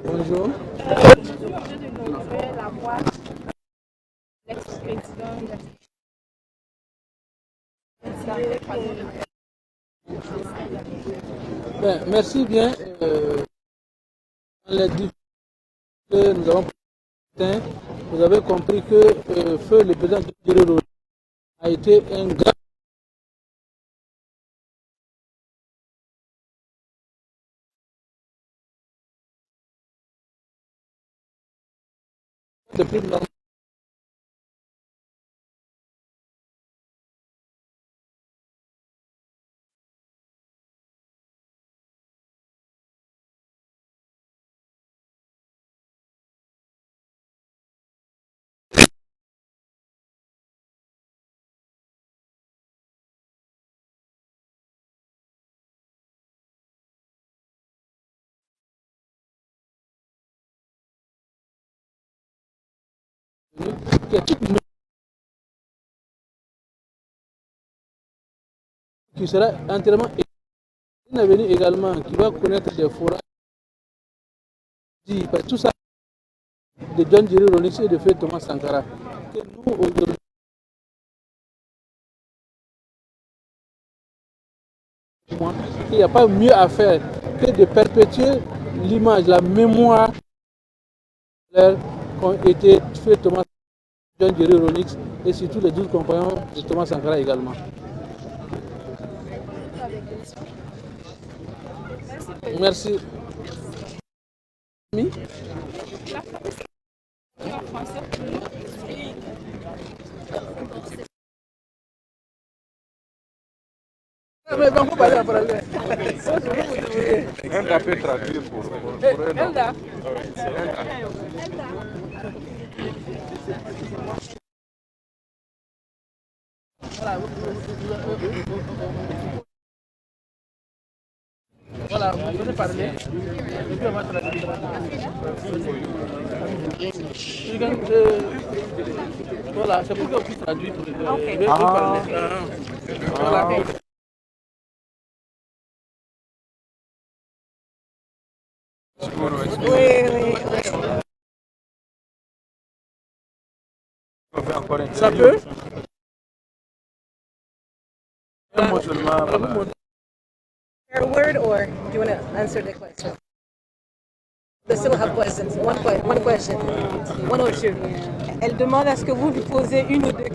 [SPEAKER 5] Bonjour.
[SPEAKER 16] La voix l'ex-président.
[SPEAKER 5] Merci bien. Les difficultés que nous avons vous avez compris que feu le président a été un grand c'est plus normal. Qui sera entièrement une avenue également qui va connaître des forages. Tout ça de John Jerry Rawlings et de Feu Thomas Sankara. Que nous aujourd'hui, il n'y a pas mieux à faire que de perpétuer l'image, la mémoire qu'ont été Feu Thomas, John Jerry Rawlings et surtout les 12 compagnons de Thomas Sankara également. Merci. Mais vamos para allá.
[SPEAKER 10] Elda peut traduire pour
[SPEAKER 5] Elda. Voilà, vous pouvez parler. Et puis on va traduire. Voilà, c'est pour qu'on puisse traduire. Je vais parler. Voilà. Ça peut?
[SPEAKER 16] A word, or do you want to answer the question? They still have questions. One question. One or two. Elle demande à ce que vous lui posez une ou deux.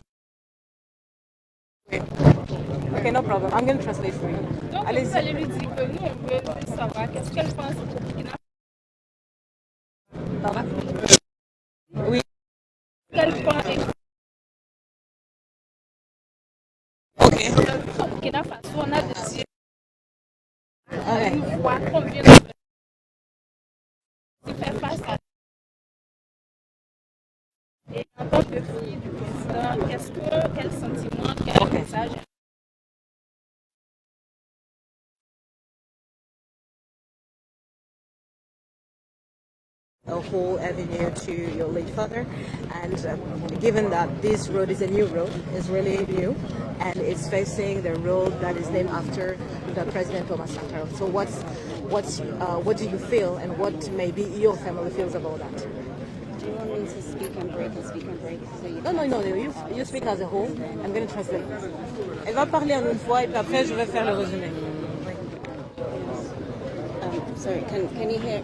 [SPEAKER 16] Okay, no problem. I'm going to translate for you.
[SPEAKER 17] Donc, vous allez lui dire que nous, on veut savoir qu'est-ce qu'elle pense au Burkina.
[SPEAKER 16] Oui.
[SPEAKER 17] Qu'elle pense.
[SPEAKER 16] Ok.
[SPEAKER 17] Au Burkina Faso, on a des
[SPEAKER 16] Okay.
[SPEAKER 17] voit combien de faire face à. Et en tant que fille du président, quel sentiment, quel message?
[SPEAKER 16] A whole avenue to your late father, and given that this road is a new road, it's really new, and it's facing the road that is named after the President Thomas Sankara. So what do you feel, and what maybe your family feels about that?
[SPEAKER 18] Do you want me to speak and break and speak and break? So you
[SPEAKER 16] No, you speak as a whole. I'm going to translate. Elle va parler en une fois et puis après je vais faire le résumé.
[SPEAKER 18] Sorry, can you hear?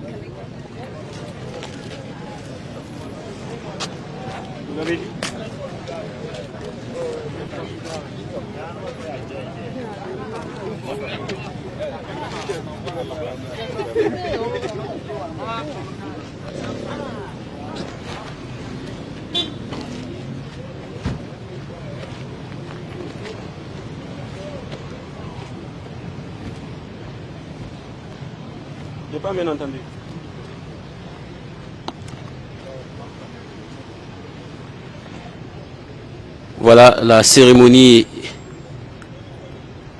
[SPEAKER 10] Vous l'avez dit? J'ai pas bien entendu.
[SPEAKER 19] Voilà, la cérémonie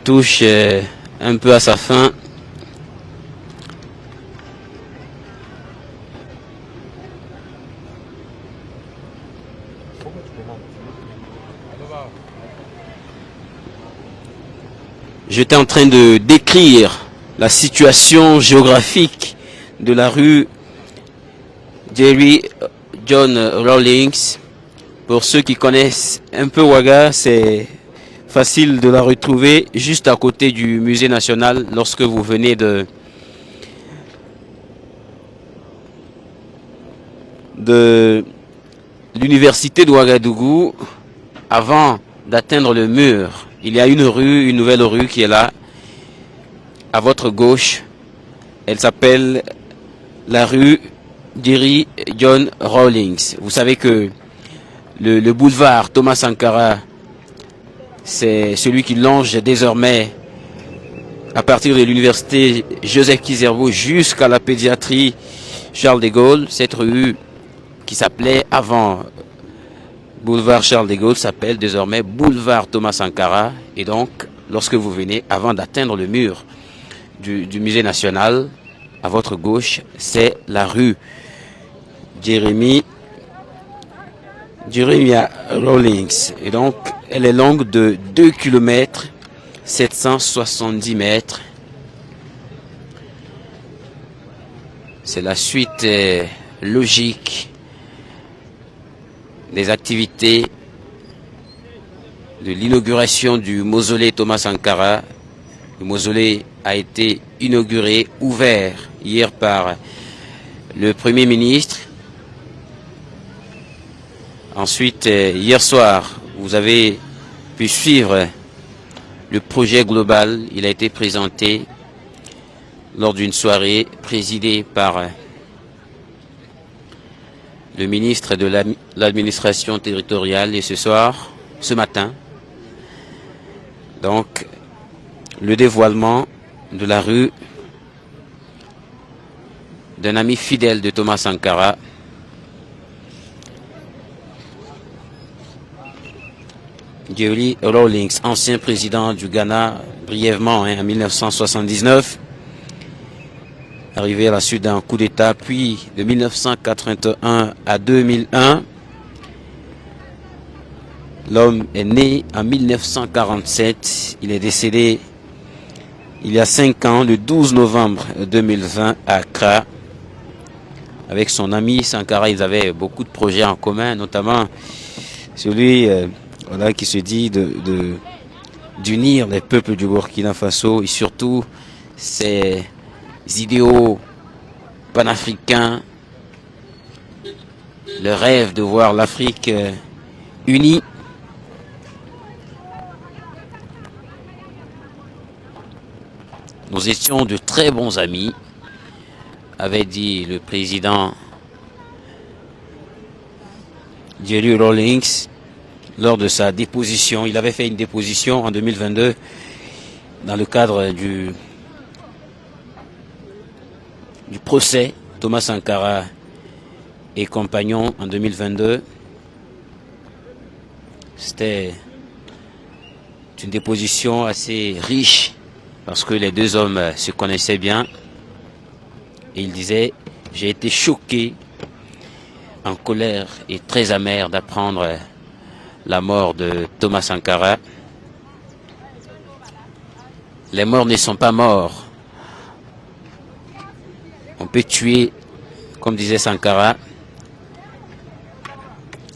[SPEAKER 19] touche un peu à sa fin. J'étais en train de décrire la situation géographique de la rue Jerry John Rawlings. Pour ceux qui connaissent un peu Ouaga, c'est facile de la retrouver juste à côté du musée national lorsque vous venez de l'université de Ouagadougou. Avant d'atteindre le mur, il y a une rue, une nouvelle rue qui est là, à votre gauche. Elle s'appelle la rue Jerry John Rawlings. Vous savez que le boulevard Thomas Sankara, c'est celui qui longe désormais à partir de l'université Joseph Kizerbo jusqu'à la pédiatrie Charles de Gaulle. Cette rue qui s'appelait avant boulevard Charles de Gaulle s'appelle désormais boulevard Thomas Sankara. Et donc, lorsque vous venez, avant d'atteindre le mur du musée national, à votre gauche, c'est la rue Jeremiah Rawlings. Et donc, elle est longue de 2 km 770 mètres. C'est la suite logique des activités de l'inauguration du mausolée Thomas Sankara. Le mausolée a été inauguré, ouvert hier par le Premier ministre. Ensuite, hier soir, vous avez pu suivre le projet global. Il a été présenté lors d'une soirée présidée par le ministre de l'administration territoriale. Et ce matin, donc, le dévoilement de la rue d'un ami fidèle de Thomas Sankara, Jerry Rawlings, ancien président du Ghana, brièvement en 1979, arrivé à la suite d'un coup d'État, puis de 1981 à 2001. L'homme est né en 1947, il est décédé il y a 5 ans, le 12 novembre 2020 à Accra. Avec son ami Sankara, ils avaient beaucoup de projets en commun, notamment celui qui se dit d'unir les peuples du Burkina Faso et surtout ses idéaux panafricains, le rêve de voir l'Afrique unie. Nous étions de très bons amis, avait dit le président Jerry Rawlings lors de sa déposition. Il avait fait une déposition en 2022 dans le cadre du procès Thomas Sankara et compagnons en 2022. C'était une déposition assez riche parce que les deux hommes se connaissaient bien. Et il disait: j'ai été choqué, en colère et très amer d'apprendre la mort de Thomas Sankara. Les morts ne sont pas morts. On peut tuer, comme disait Sankara.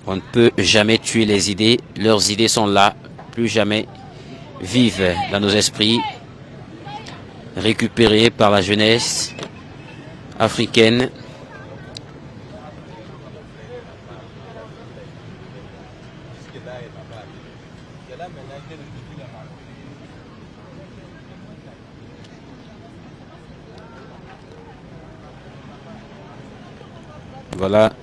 [SPEAKER 19] On ne peut jamais tuer les idées. Leurs idées sont là, plus jamais vivent dans nos esprits, récupérées par la jeunesse africaine. Voilà.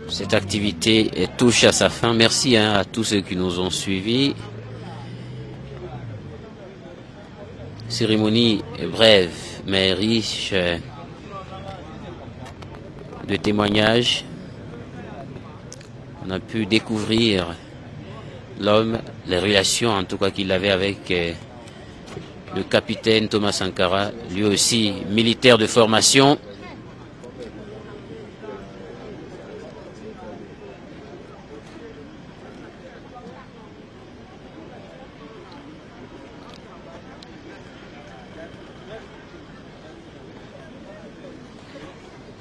[SPEAKER 19] Cette activité touche à sa fin. Merci à tous ceux qui nous ont suivis. Cérémonie brève mais riche de témoignages. On a pu découvrir l'homme, les relations en tout cas qu'il avait avec le capitaine Thomas Sankara, lui aussi militaire de formation.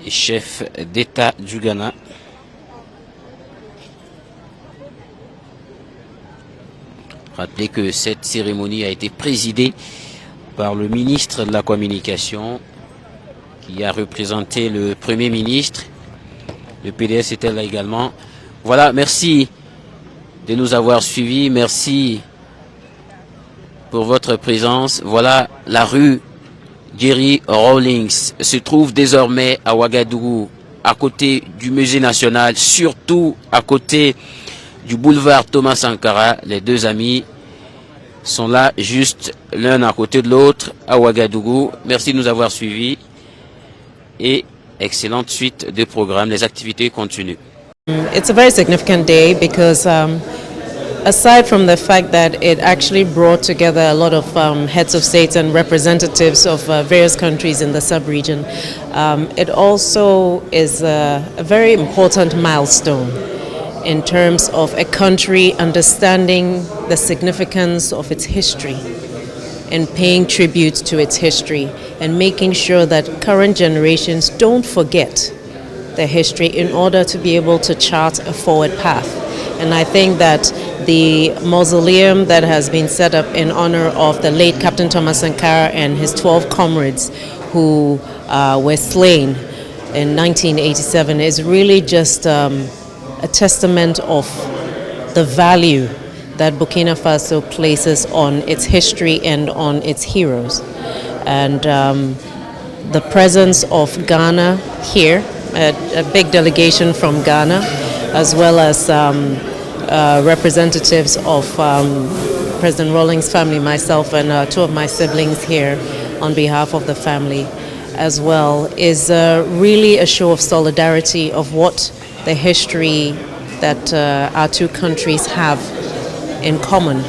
[SPEAKER 19] Et chef d'État du Ghana. Rappelez que cette cérémonie a été présidée par le ministre de la Communication qui a représenté le Premier ministre. Le PDS était là également. Voilà, merci de nous avoir suivis. Merci pour votre présence. Voilà, la rue Jerry Rawlings se trouve désormais à Ouagadougou, à côté du musée national, surtout à côté du boulevard Thomas Sankara. Les deux amis sont là juste l'un à côté de l'autre à Ouagadougou. Merci de nous avoir suivis et excellente suite de programmes. Les activités continuent.
[SPEAKER 20] It's a very significant day because aside from the fact that it actually brought together a lot of heads of states and representatives of various countries in the sub-region, it also is a very important milestone in terms of a country understanding the significance of its history and paying tribute to its history and making sure that current generations don't forget their history in order to be able to chart a forward path. And I think that the mausoleum that has been set up in honor of the late Captain Thomas Sankara and his 12 comrades who were slain in 1987 is really just a testament of the value that Burkina Faso places on its history and on its heroes. And the presence of Ghana here, a big delegation from Ghana, as well as representatives of President Rawlings' family, myself and two of my siblings here on behalf of the family as well, is really a show of solidarity of what the history that our two countries have in common.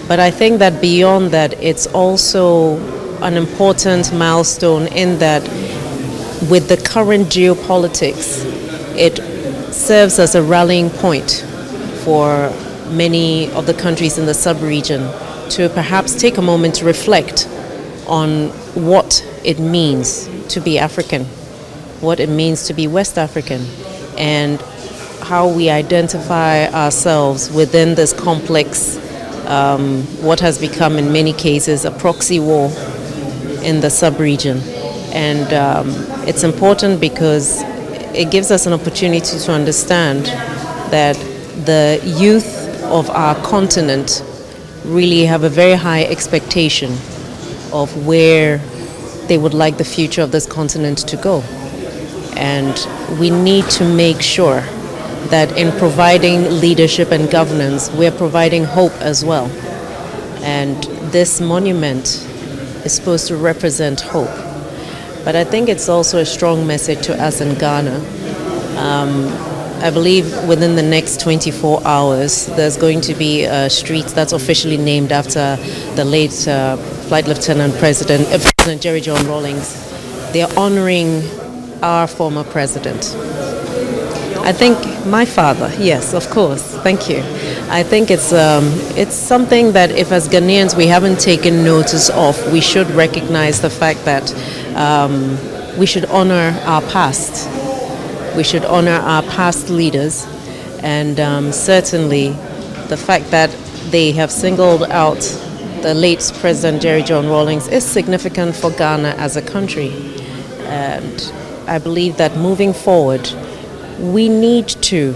[SPEAKER 20] But I think that beyond that, it's also an important milestone in that with the current geopolitics, it serves as a rallying point for many of the countries in the sub-region to perhaps take a moment to reflect on what it means to be African, what it means to be West African, and how we identify ourselves within this complex, what has become in many cases a proxy war in the sub-region. And it's important because it gives us an opportunity to understand that the youth of our continent really have a very high expectation of where they would like the future of this continent to go. And we need to make sure that in providing leadership and governance, we're providing hope as well. And this monument is supposed to represent hope. But I think it's also a strong message to us in Ghana. I believe within the next 24 hours, there's going to be a street that's officially named after the late Flight Lieutenant President Jerry John Rawlings. They're honoring our former president. I think my father, yes, of course, thank you. I think it's something that if as Ghanaians we haven't taken notice of, we should recognize the fact that we should honor our past. We should honor our past leaders, and certainly the fact that they have singled out the late President Jerry John Rawlings is significant for Ghana as a country. And I believe that moving forward, we need to,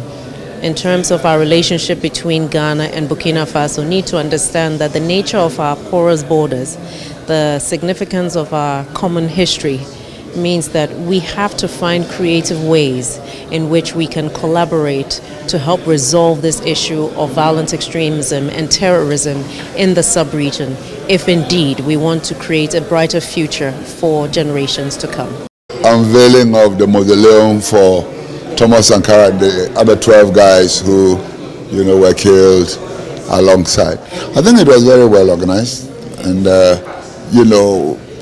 [SPEAKER 20] in terms of our relationship between Ghana and Burkina Faso, need to understand that the nature of our porous borders, the significance of our common history, means that we have to find creative ways in which we can collaborate to help resolve this issue of violent extremism and terrorism in the sub-region, if indeed we want to create a brighter future for generations to come.
[SPEAKER 21] Unveiling of the mausoleum for Thomas Sankara and the other 12 guys who, were killed alongside. I think it was very well organized, and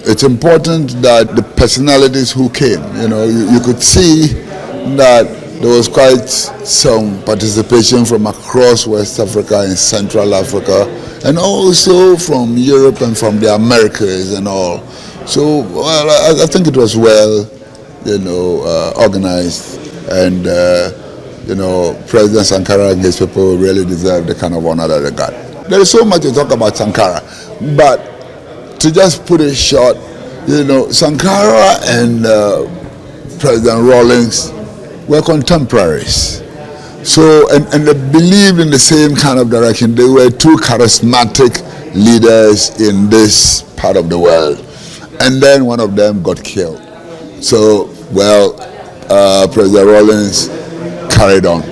[SPEAKER 21] it's important that the personalities who came, you could see that there was quite some participation from across West Africa and Central Africa, and also from Europe and from the Americas and all. So I think it was well, organized, and President Sankara and his people really deserve the kind of honor that they got. There is so much to talk about Sankara, but to just put it short, you know, Sankara and President Rawlings were contemporaries. So, and they believed in the same kind of direction. They were two charismatic leaders in this part of the world. And then one of them got killed. So, well, President Rawlings carried on.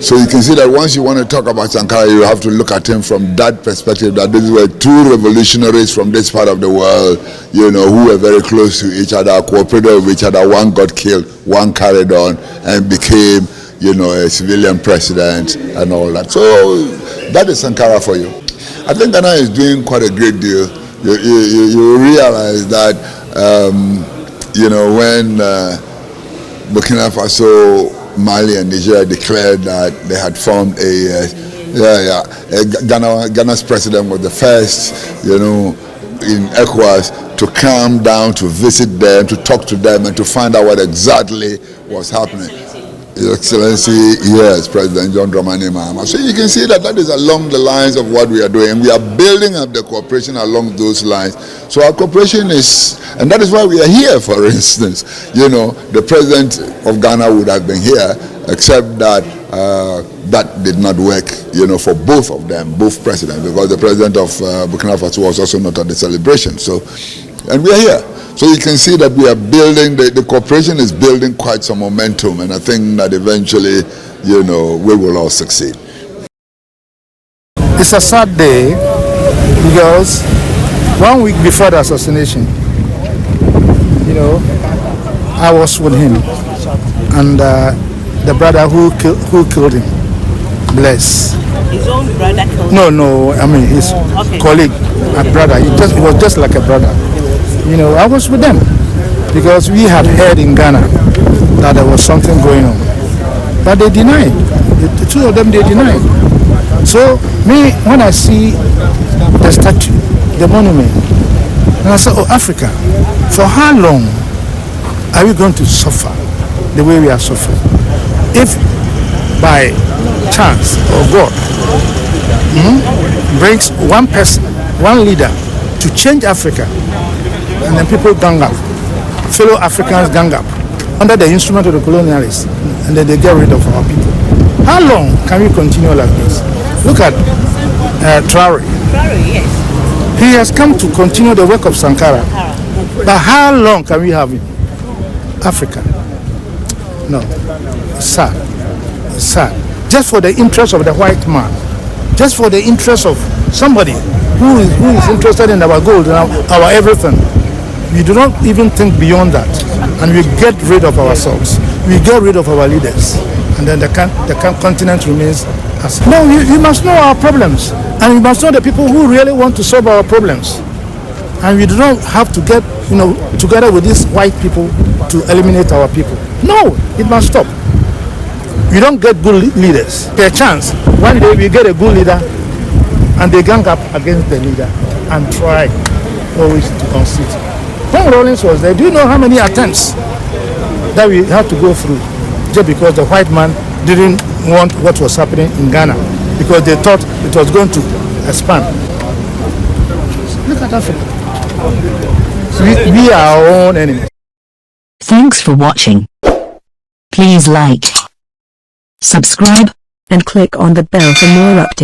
[SPEAKER 21] So you can see that once you want to talk about Sankara, you have to look at him from that perspective, that these were two revolutionaries from this part of the world, you know, who were very close to each other, cooperated with each other. One got killed, one carried on and became, you know, a civilian president and all that. So that is Sankara for you. I think Ghana is doing quite a great deal. You realize that, you know, when Burkina Faso, Mali and Nigeria declared that they had formed Ghana's president was the first, you know, in ECOWAS to come down to visit them, to talk to them and to find out what exactly was happening. His Excellency, yes, President John Dramani Mahama. So you can see that that is along the lines of what we are doing. We are building up the cooperation along those lines. So our cooperation is, and that is why we are here, for instance. You know, the President of Ghana would have been here, except that that did not work, you know, for both of them, both presidents, because the President of Burkina Faso was also not at the celebration. So, and we are here. So you can see that we are building, the cooperation is building quite some momentum, and I think that eventually, you know, we will all succeed.
[SPEAKER 1] It's a sad day because 1 week before the assassination, you know, I was with him and the brother who killed him, Bless.
[SPEAKER 16] His own brother killed him?
[SPEAKER 1] No, I mean his colleague, my brother. He was just like a brother. You know, I was with them because we had heard in Ghana that there was something going on. But they denied. The two of them, they denied. So, me, when I see the statue, the monument, and I say, oh, Africa, for how long are we going to suffer the way we are suffering? If by chance or God brings one person, one leader to change Africa, and then people gang up, fellow Africans gang up under the instrument of the colonialists, and then they get rid of our people. How long can we continue like this? Look at Traore. Yes. He has come to continue the work of Sankara. But how long can we have him? Africa. No. It's sad. It's sad. Just for the interest of the white man. Just for the interest of somebody who is interested in our gold and our everything. We do not even think beyond that, and we get rid of ourselves. We get rid of our leaders, and then the continent remains as. No, we must know our problems, and we must know the people who really want to solve our problems. And we do not have to get, you know, together with these white people to eliminate our people. No, it must stop. We don't get good leaders. Per chance, one day we get a good leader, and they gang up against the leader and try always to concede. When Rawlings was there, do you know how many attempts that we had to go through just because the white man didn't want what was happening in Ghana, because they thought it was going to expand. Look at Africa. We are our own enemies.
[SPEAKER 22] Thanks for watching. Please like, subscribe, and click on the bell for more updates.